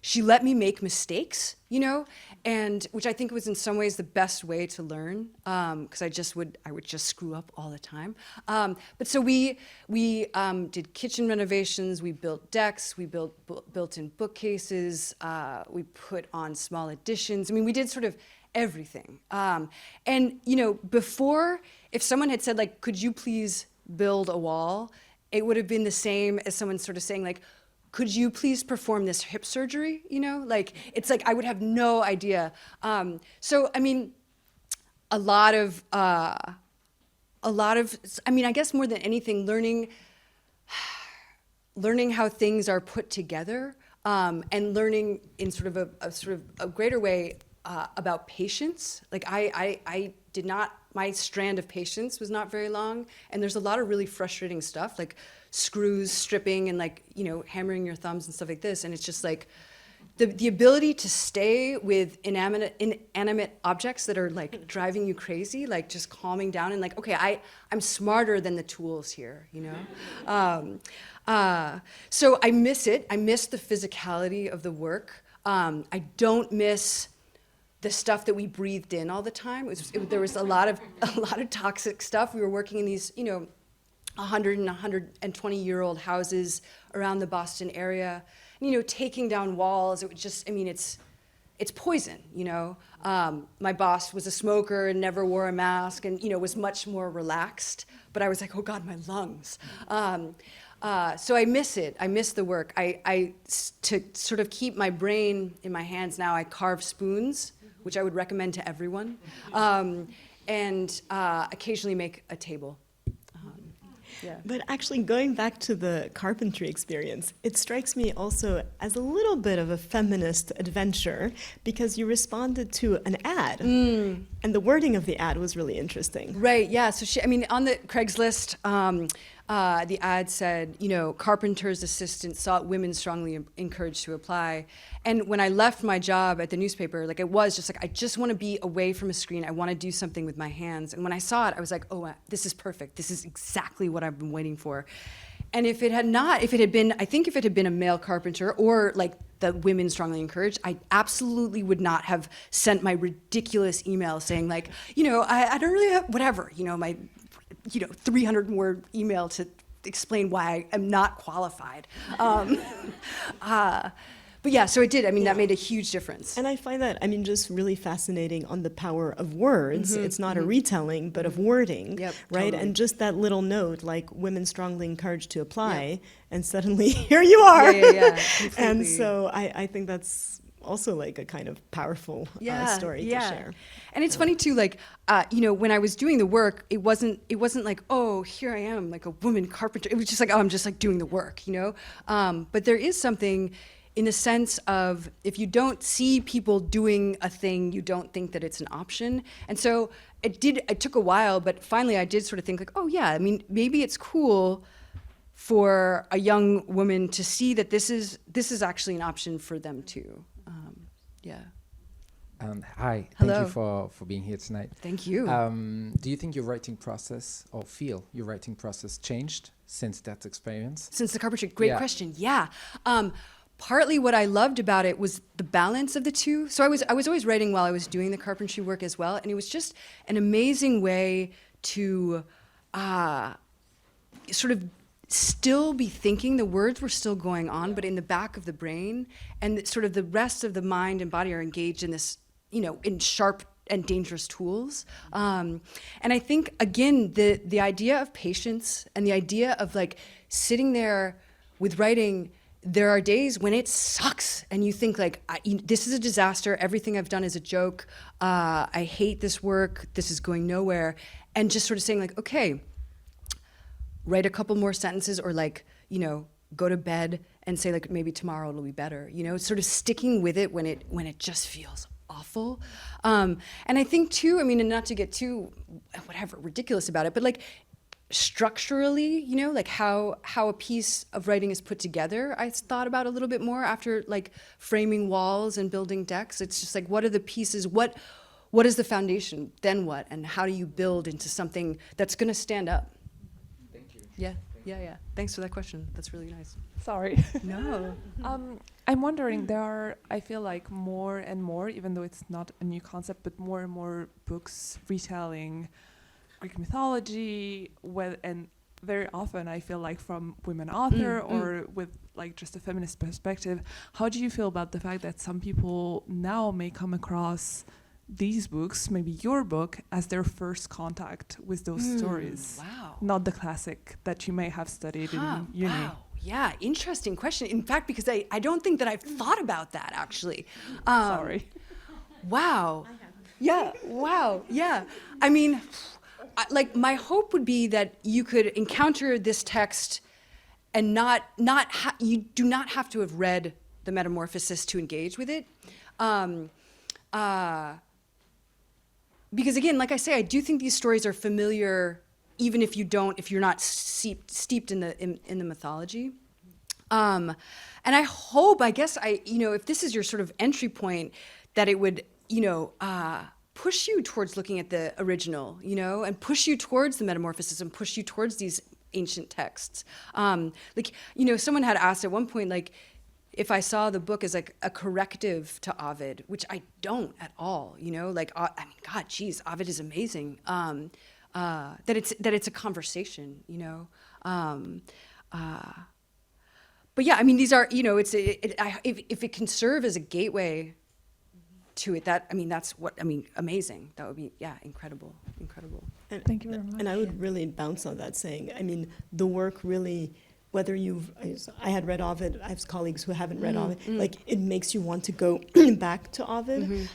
she let me make mistakes, you know, and which I think was in some ways the best way to learn, because I would just screw up all the time. But so we did kitchen renovations, we built decks, we built built-in bookcases, we put on small additions. I mean, we did sort of everything. And you know, before, if someone had said like, could you please build a wall, it would have been the same as someone sort of saying like, could you please perform this hip surgery? You know, like, it's like, I would have no idea. So, I mean, a lot of, I mean, I guess more than anything, learning how things are put together, and learning in sort of a greater way about patience. Like, I did not, my strand of patience was not very long, and there's a lot of really frustrating stuff, like screws, stripping, and like, you know, hammering your thumbs and stuff like this. And it's just like the ability to stay with inanimate objects that are like driving you crazy, like just calming down and like, okay, I'm smarter than the tools here, you know? So I miss it. I miss the physicality of the work. I don't miss the stuff that we breathed in all the time. There was a lot of toxic stuff. We were working in these, you know, 100 and 120-year-old houses around the Boston area. And, you know, taking down walls, it would just, I mean, it's poison, you know. My boss was a smoker and never wore a mask and, you know, was much more relaxed. But I was like, oh God, my lungs. So I miss it. I miss the work. To sort of keep my brain in my hands now, I carve spoons, which I would recommend to everyone, and occasionally make a table. Yeah. But actually, going back to the carpentry experience, it strikes me also as a little bit of a feminist adventure, because you responded to an ad, and the wording of the ad was really interesting. Right, yeah. So on the Craigslist, the ad said, you know, carpenter's assistant sought women strongly encouraged to apply. And when I left my job at the newspaper, like, it was just like, I just want to be away from a screen. I want to do something with my hands. And when I saw it, I was like, oh, this is perfect. This is exactly what I've been waiting for. And if it had been a male carpenter or like the women strongly encouraged, I absolutely would not have sent my ridiculous email saying like, you know, I don't really have, whatever, you know, my 300-word email to explain why I am not qualified. But yeah, so it did. I mean, that made a huge difference. And I find that, I mean, just really fascinating on the power of words. It's not a retelling, but of wording, Yep, right? totally. And just that little note, like, women strongly encouraged to apply, and suddenly here you are. Yeah, And completely. so I think that's also like a kind of powerful story to share. And it's funny too, like, you know, when I was doing the work, it wasn't like, oh, here I am, like a woman carpenter. It was just like, oh, I'm just like doing the work, you know? But there is something in the sense of, if you don't see people doing a thing, you don't think that it's an option. And so it took a while, but finally I did sort of think like, oh yeah, I mean, maybe it's cool for a young woman to see that this is actually an option for them too. Yeah. Hi, Hello. thank you for being here tonight. Thank you. Do you think your writing process, or feel your writing process, changed since that experience? Since the carpentry, great Yeah. question. Yeah. Partly what I loved about it was the balance of the two. So I was always writing while I was doing the carpentry work as well, and it was just an amazing way to sort of still be thinking. The words were still going on, but in the back of the brain, and sort of the rest of the mind and body are engaged in this, you know, in sharp and dangerous tools. And I think, again, the idea of patience and the idea of like sitting there with writing. There are days when it sucks and you think like, this is a disaster. Everything I've done is a joke. I hate this work. This is going nowhere. And just sort of saying like, okay, write a couple more sentences, or like, you know, go to bed and say like maybe tomorrow it'll be better, you know, sort of sticking with it when it just feels awful. And I think too, I mean, and not to get too whatever ridiculous about it, but like structurally, you know, like how a piece of writing is put together, I thought about a little bit more after like framing walls and building decks. It's just like, what are the pieces? What is the foundation? Then what? And how do you build into something that's going to stand up? Thank you. Yeah. Thanks for that question. That's really nice. Sorry. No. I'm wondering, there are, I feel like more and more, even though it's not a new concept, but more and more books retelling Greek mythology, and very often I feel like from women author or with like just a feminist perspective. How do you feel about the fact that some people now may come across these books, maybe your book, as their first contact with those stories? Wow. Not the classic that you may have studied in uni. Wow. Yeah, interesting question. In fact, because I don't think that I've thought about that actually. Sorry. Wow. Yeah, wow. Yeah. I mean, like my hope would be that you could encounter this text and you do not have to have read the Metamorphoses to engage with it. Because again, like I say, I do think these stories are familiar, even if you're not steeped in the mythology. And I hope, I guess, if this is your sort of entry point, that it would, push you towards looking at the original, and push you towards the Metamorphoses and push you towards these ancient texts. Someone had asked at one point, like, if I saw the book as like a corrective to Ovid, which I don't at all, God, geez, Ovid is amazing. That it's a conversation, But yeah, I mean, these are, if it can serve as a gateway to it, amazing. That would be, incredible. Thank you very much. And I would really bounce on that, saying, I mean, the work really, whether I had read Ovid, I have colleagues who haven't read Ovid, like it makes you want to go back to Ovid,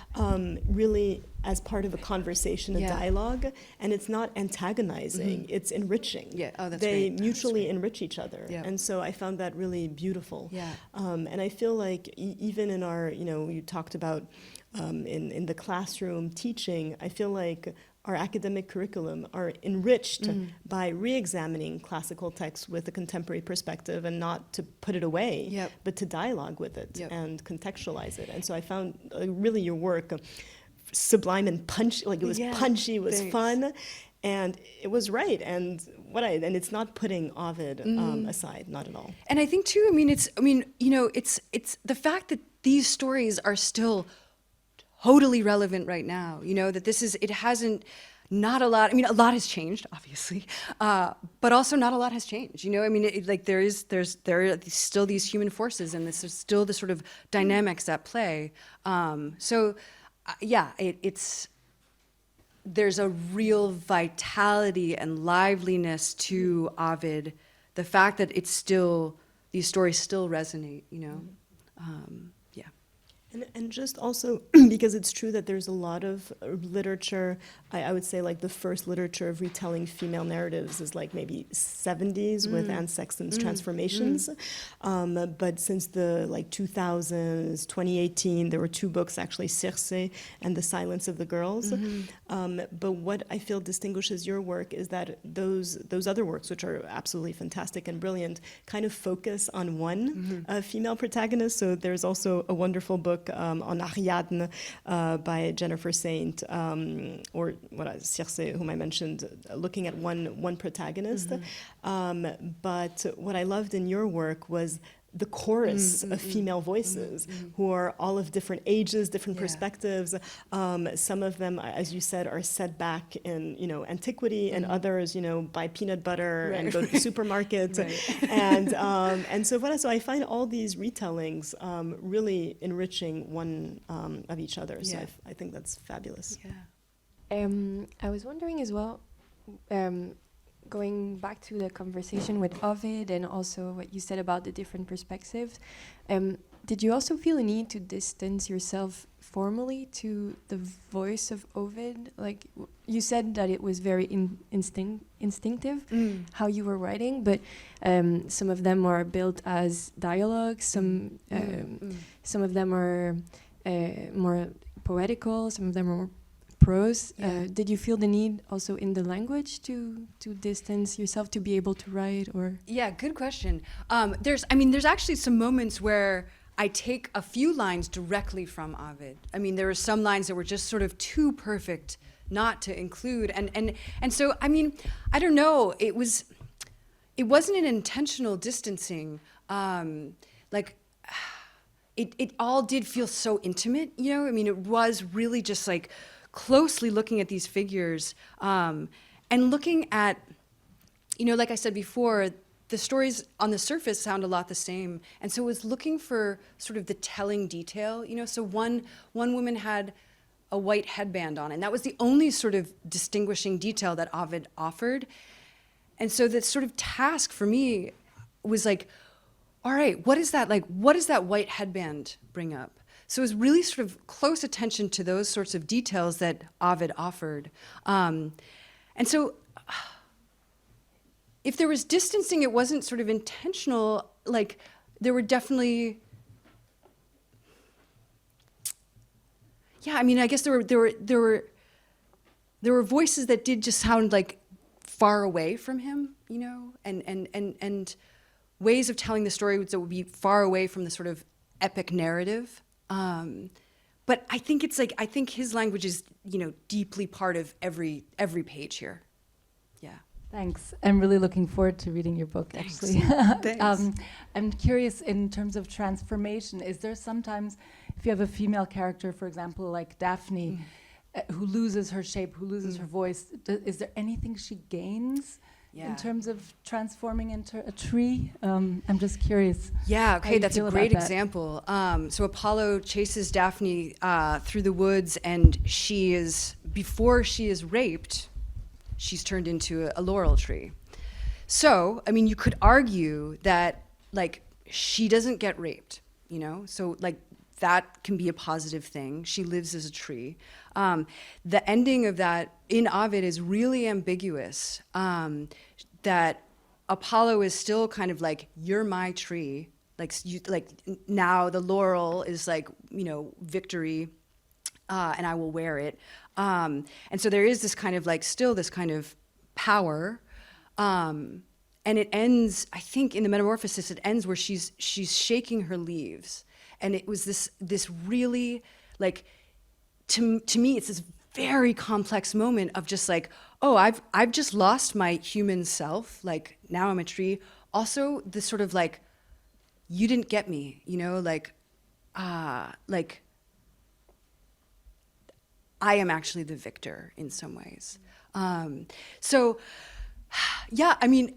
really as part of a conversation, a dialogue, and it's not antagonizing, it's enriching. Yeah, oh, that's They great. mutually enrich each other. Yeah. And so I found that really beautiful. Yeah. And I feel like even in our, you talked about in the classroom teaching, I feel like our academic curriculum are enriched by re-examining classical texts with a contemporary perspective, and not to put it away, but to dialogue with it and contextualize it. And so I found really your work sublime and punchy, like it was punchy, it was fun, and it was right. And it's not putting Ovid aside, not at all. And I think too, it's the fact that these stories are still totally relevant right now, that it hasn't, not a lot, a lot has changed, obviously, but also not a lot has changed, there are still these human forces, and this is still the sort of dynamics at play. There's a real vitality and liveliness to Ovid, the fact that these stories still resonate, And just also, because it's true that there's a lot of literature, I would say like the first literature of retelling female narratives is like maybe 70s with Anne Sexton's Transformations. But since the 2000s, 2018, there were two books actually, Circe and The Silence of the Girls. But what I feel distinguishes your work is that those other works, which are absolutely fantastic and brilliant, kind of focus on one female protagonist. So there's also a wonderful book on Ariadne by Jennifer Saint, or Circe, whom I mentioned, looking at one protagonist. But what I loved in your work was the chorus of female voices who are all of different ages, different perspectives. Some of them, as you said, are set back in antiquity, and others buy peanut butter and go to the supermarket. And so I find all these retellings really enriching one of each other. So I think that's fabulous. I was wondering as well, going back to the conversation with Ovid and also what you said about the different perspectives, did you also feel a need to distance yourself formally to the voice of Ovid? Like you said that it was very instinctive how you were writing, but some of them are built as dialogues. Some of them are more poetical. Some of them are more prose. Did you feel the need also in the language to distance yourself to be able to write? Or Yeah, good question. There's actually some moments where I take a few lines directly from Ovid. I mean, there were some lines that were just sort of too perfect not to include, and so I mean, I don't know. It wasn't an intentional distancing. It all did feel so intimate, you know. I mean, it was really just like closely looking at these figures and looking at, you know, like I said before, the stories on the surface sound a lot the same, and so I was looking for sort of the telling detail, you know. So one woman had a white headband on, and that was the only sort of distinguishing detail that Ovid offered. And so the sort of task for me was like, all right, what is that like? What does that white headband bring up? So it was really sort of close attention to those sorts of details that Ovid offered. And so if there was distancing, it wasn't sort of intentional. Like there were definitely, yeah. I mean, I guess there were voices that did just sound like far away from him, you know, and ways of telling the story that would be far away from the sort of epic narrative. But I think I think his language is, you know, deeply part of every page here. Yeah. Thanks. I'm really looking forward to reading your book, Thanks. actually. Thanks. I'm curious in terms of transformation. Is there sometimes, if you have a female character, for example, like Daphne, who loses her shape, who loses her voice, is there anything she gains in terms of transforming into a tree? I'm just curious. Yeah, okay, that's a great that. example. So Apollo chases Daphne through the woods, and before she is raped, she's turned into a laurel tree. So, I mean, you could argue that, like, she doesn't get raped, you know? So, like, that can be a positive thing. She lives as a tree. The ending of that in Ovid is really ambiguous, that Apollo is still kind of like, you're my tree. Now the laurel is like, you know, victory, and I will wear it. And so there is this kind of like, still this kind of power. And it ends, I think in the Metamorphoses, it ends where she's shaking her leaves. And it was this really, like, to me, it's this very complex moment of just like, oh, I've just lost my human self. Like, now I'm a tree. Also, this sort of like, you didn't get me, you know, like I am actually the victor in some ways. So, yeah, I mean,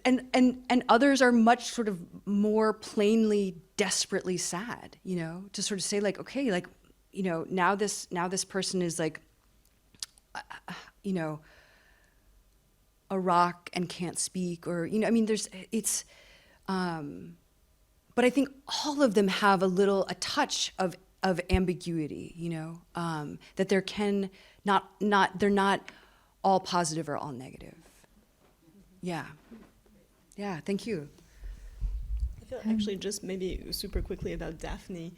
and others are much sort of more plainly, desperately sad, you know, to sort of say like, okay, like, you know, now this person is like, you know, a rock and can't speak, or, you know, I mean, but I think all of them have a touch of ambiguity, you know, that there can they're not all positive or all negative. Yeah. Yeah, thank you. I feel actually just maybe super quickly about Daphne.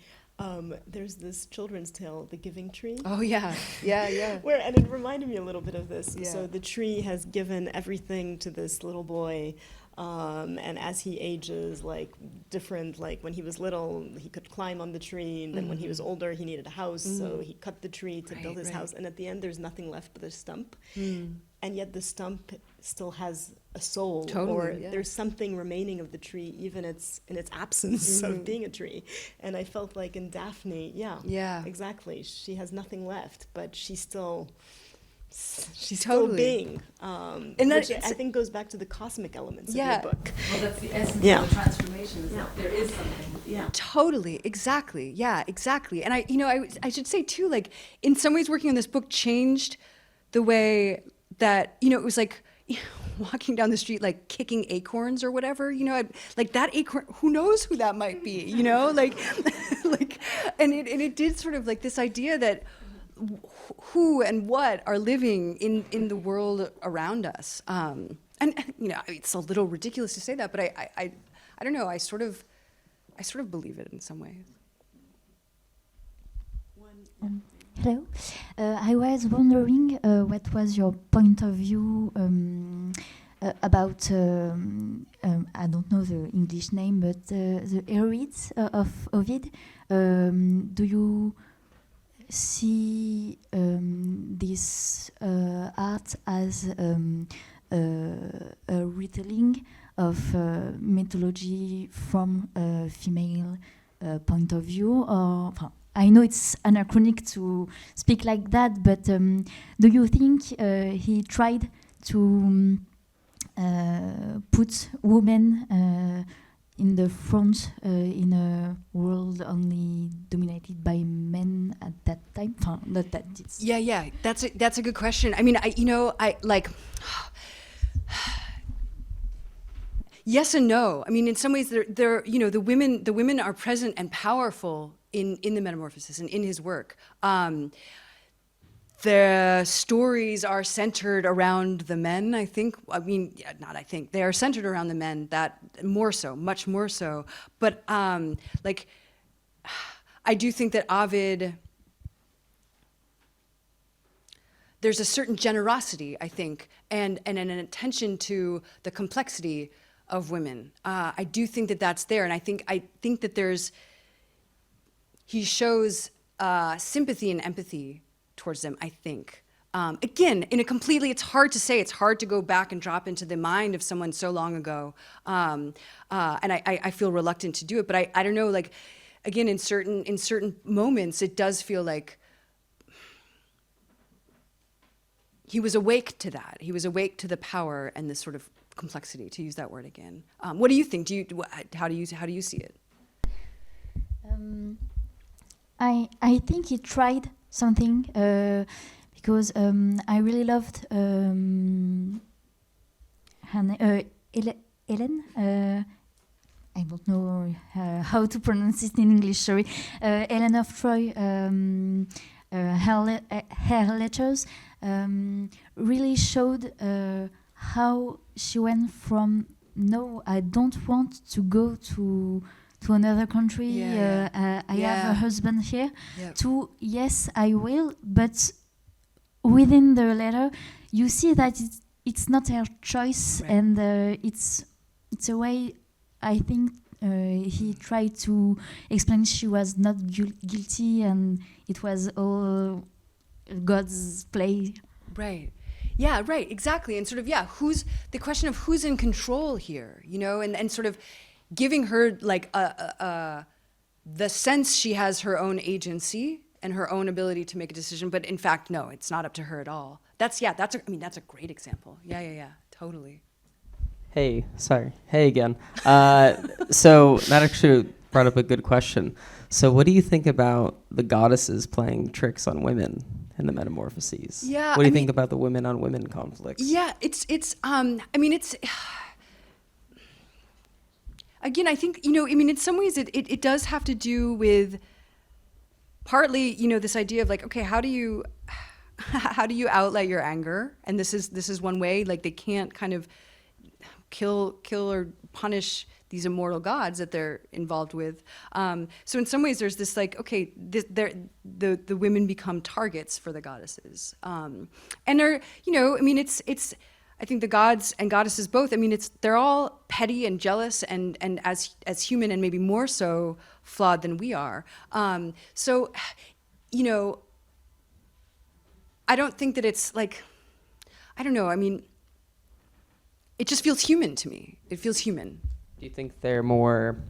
There's this children's tale, The Giving Tree. Oh yeah, yeah. And it reminded me a little bit of this. Yeah. So the tree has given everything to this little boy, and as he ages, like different, like when he was little, he could climb on the tree, and then when he was older, he needed a house, so he cut the tree to build his house, and at the end, there's nothing left but a stump. And yet the stump still has a soul, or there's something remaining of the tree, even in its absence of being a tree. And I felt like in Daphne, exactly. She has nothing left, but she's still being. And which I think goes back to the cosmic elements of your book. Well, that's the essence of the transformation, is that there is something. Yeah. Totally, exactly. Yeah, exactly. And I should say too, like, in some ways working on this book changed the way that, you know, it was like, walking down the street like kicking acorns or whatever, you know, like that acorn, who knows who that might be, you know, like, like, and it did sort of like this idea that who and what are living in the world around us. And you know, it's a little ridiculous to say that, but I don't know, I sort of believe it in some ways. Hello. I was wondering what was your point of view about, I don't know the English name, but the Heroids of Ovid. Do you see this art as a retelling of mythology from a female point of view, or I know it's anachronic to speak like that, but do you think he tried to put women in the front in a world only dominated by men at that time? Not that it's Yeah, that's a good question. I mean, I like. Yes and no. I mean, in some ways, they're you know, the women are present and powerful in the Metamorphoses and in his work. The stories are centered around the men, I think. I mean, not I think. They are centered around the men, that more so, much more so. But like, I do think that Ovid, there's a certain generosity, I think, and an attention to the complexity of women. I do think that that's there, and I think that he shows sympathy and empathy towards them, I think. Again, in a completely, it's hard to say, it's hard to go back and drop into the mind of someone so long ago. And I feel reluctant to do it, but I don't know, like, again, in certain moments, it does feel like he was awake to that. He was awake to the power and the sort of complexity, to use that word again. What do you think? How do you see it? I think he tried something because I really loved Helen. I don't know how to pronounce it in English. Sorry, Helen of Troy. Her letters really showed how she went from no, I don't want to go to another country. I have a husband here. Yep. To yes, I will. But within the letter, you see that it's not her choice, right. And it's a way. I think he tried to explain she was not guilty, and it was all God's play. Right. Yeah, right, exactly. And sort of, who's the question of who's in control here, you know, and sort of giving her like the sense she has her own agency and her own ability to make a decision, but in fact, no, it's not up to her at all. That's a great example. Yeah, totally. Hey again. So that actually brought up a good question. So what do you think about the goddesses playing tricks on women in the Metamorphoses? Yeah. What do you think about the women on women conflicts? Yeah, it's again, I think, you know, I mean, in some ways it does have to do with partly, you know, this idea of like, okay, how do you outlet your anger? And this is one way, like they can't kind of kill or punish these immortal gods that they're involved with. So in some ways there's this like, okay, the women become targets for the goddesses. And they're, you know, I mean, it's I think the gods and goddesses both, I mean, they're all petty and jealous and as human and maybe more so flawed than we are. So, you know, I don't think that it's like, I don't know, I mean, it just feels human to me. It feels human. Do you think they're more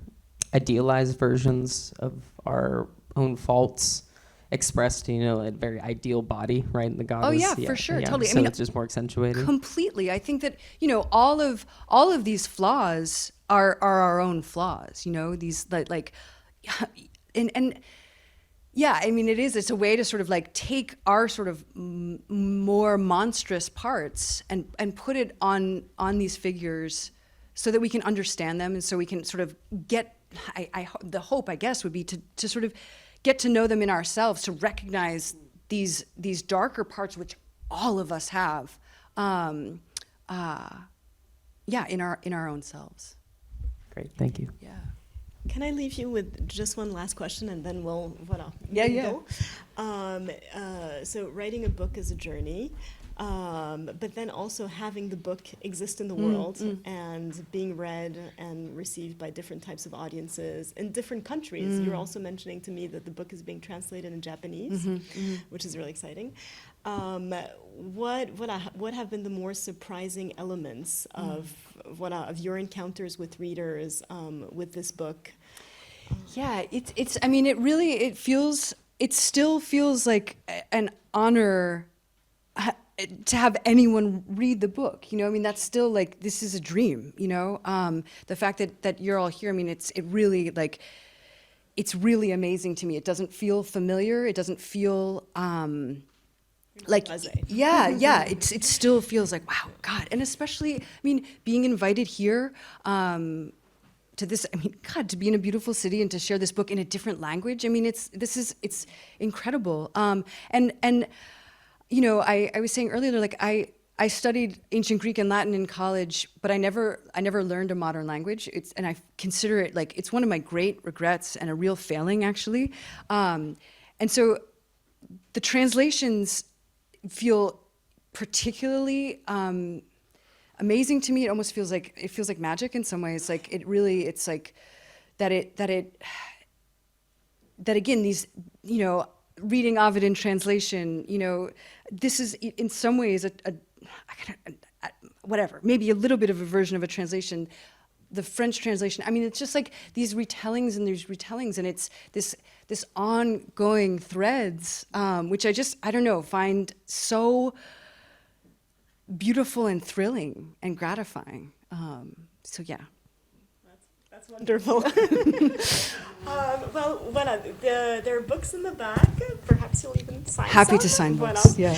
idealized versions of our own faults expressed, you know, a very ideal body, right? In the goddess. Oh yeah, for sure, totally. So I mean, it's just more accentuated. Completely. I think that, you know, all of these flaws are our own flaws. You know, these like and yeah, I mean, it is. It's a way to sort of like take our sort of more monstrous parts and put it on these figures so that we can understand them and so we can sort of get, the hope, I guess, would be to sort of get to know them in ourselves, to recognize these darker parts which all of us have, in our own selves. Great, thank you. Yeah. Can I leave you with just one last question, and then we'll go? So writing a book is a journey, but then also having the book exist in the world and being read and received by different types of audiences in different countries. You're also mentioning to me that the book is being translated in Japanese, which is really exciting. What have been the more surprising elements of your encounters with readers with this book? Yeah, it's. I mean, it still feels like an honor to have anyone read the book. You know, I mean, that's still like, this is a dream. You know, the fact that you're all here. I mean, it's really amazing to me. It doesn't feel familiar. It doesn't feel. Like, yeah, it still feels like, wow, God. And especially, I mean, being invited here to this, I mean, God, to be in a beautiful city and to share this book in a different language. I mean, it's incredible. And you know, I was saying earlier, like, I studied ancient Greek and Latin in college, but I never learned a modern language. And I consider it like, it's one of my great regrets and a real failing, actually. And so the translations feel particularly amazing to me. It almost feels like magic in some ways. Like, it's like that again, these, you know, reading Ovid in translation, you know, this is in some ways whatever, maybe a little bit of a version of a translation. The French translation, I mean, it's just like these retellings, and it's this ongoing threads, which I don't know, find so beautiful and thrilling and gratifying. So yeah. That's wonderful. There are books in the back. Perhaps you'll even sign Happy some. to sign books, yeah.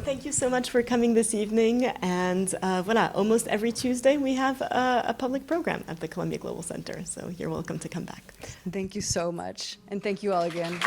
Thank you so much for coming this evening. And almost every Tuesday we have a public program at the Columbia Global Center. So you're welcome to come back. Thank you so much. And thank you all again.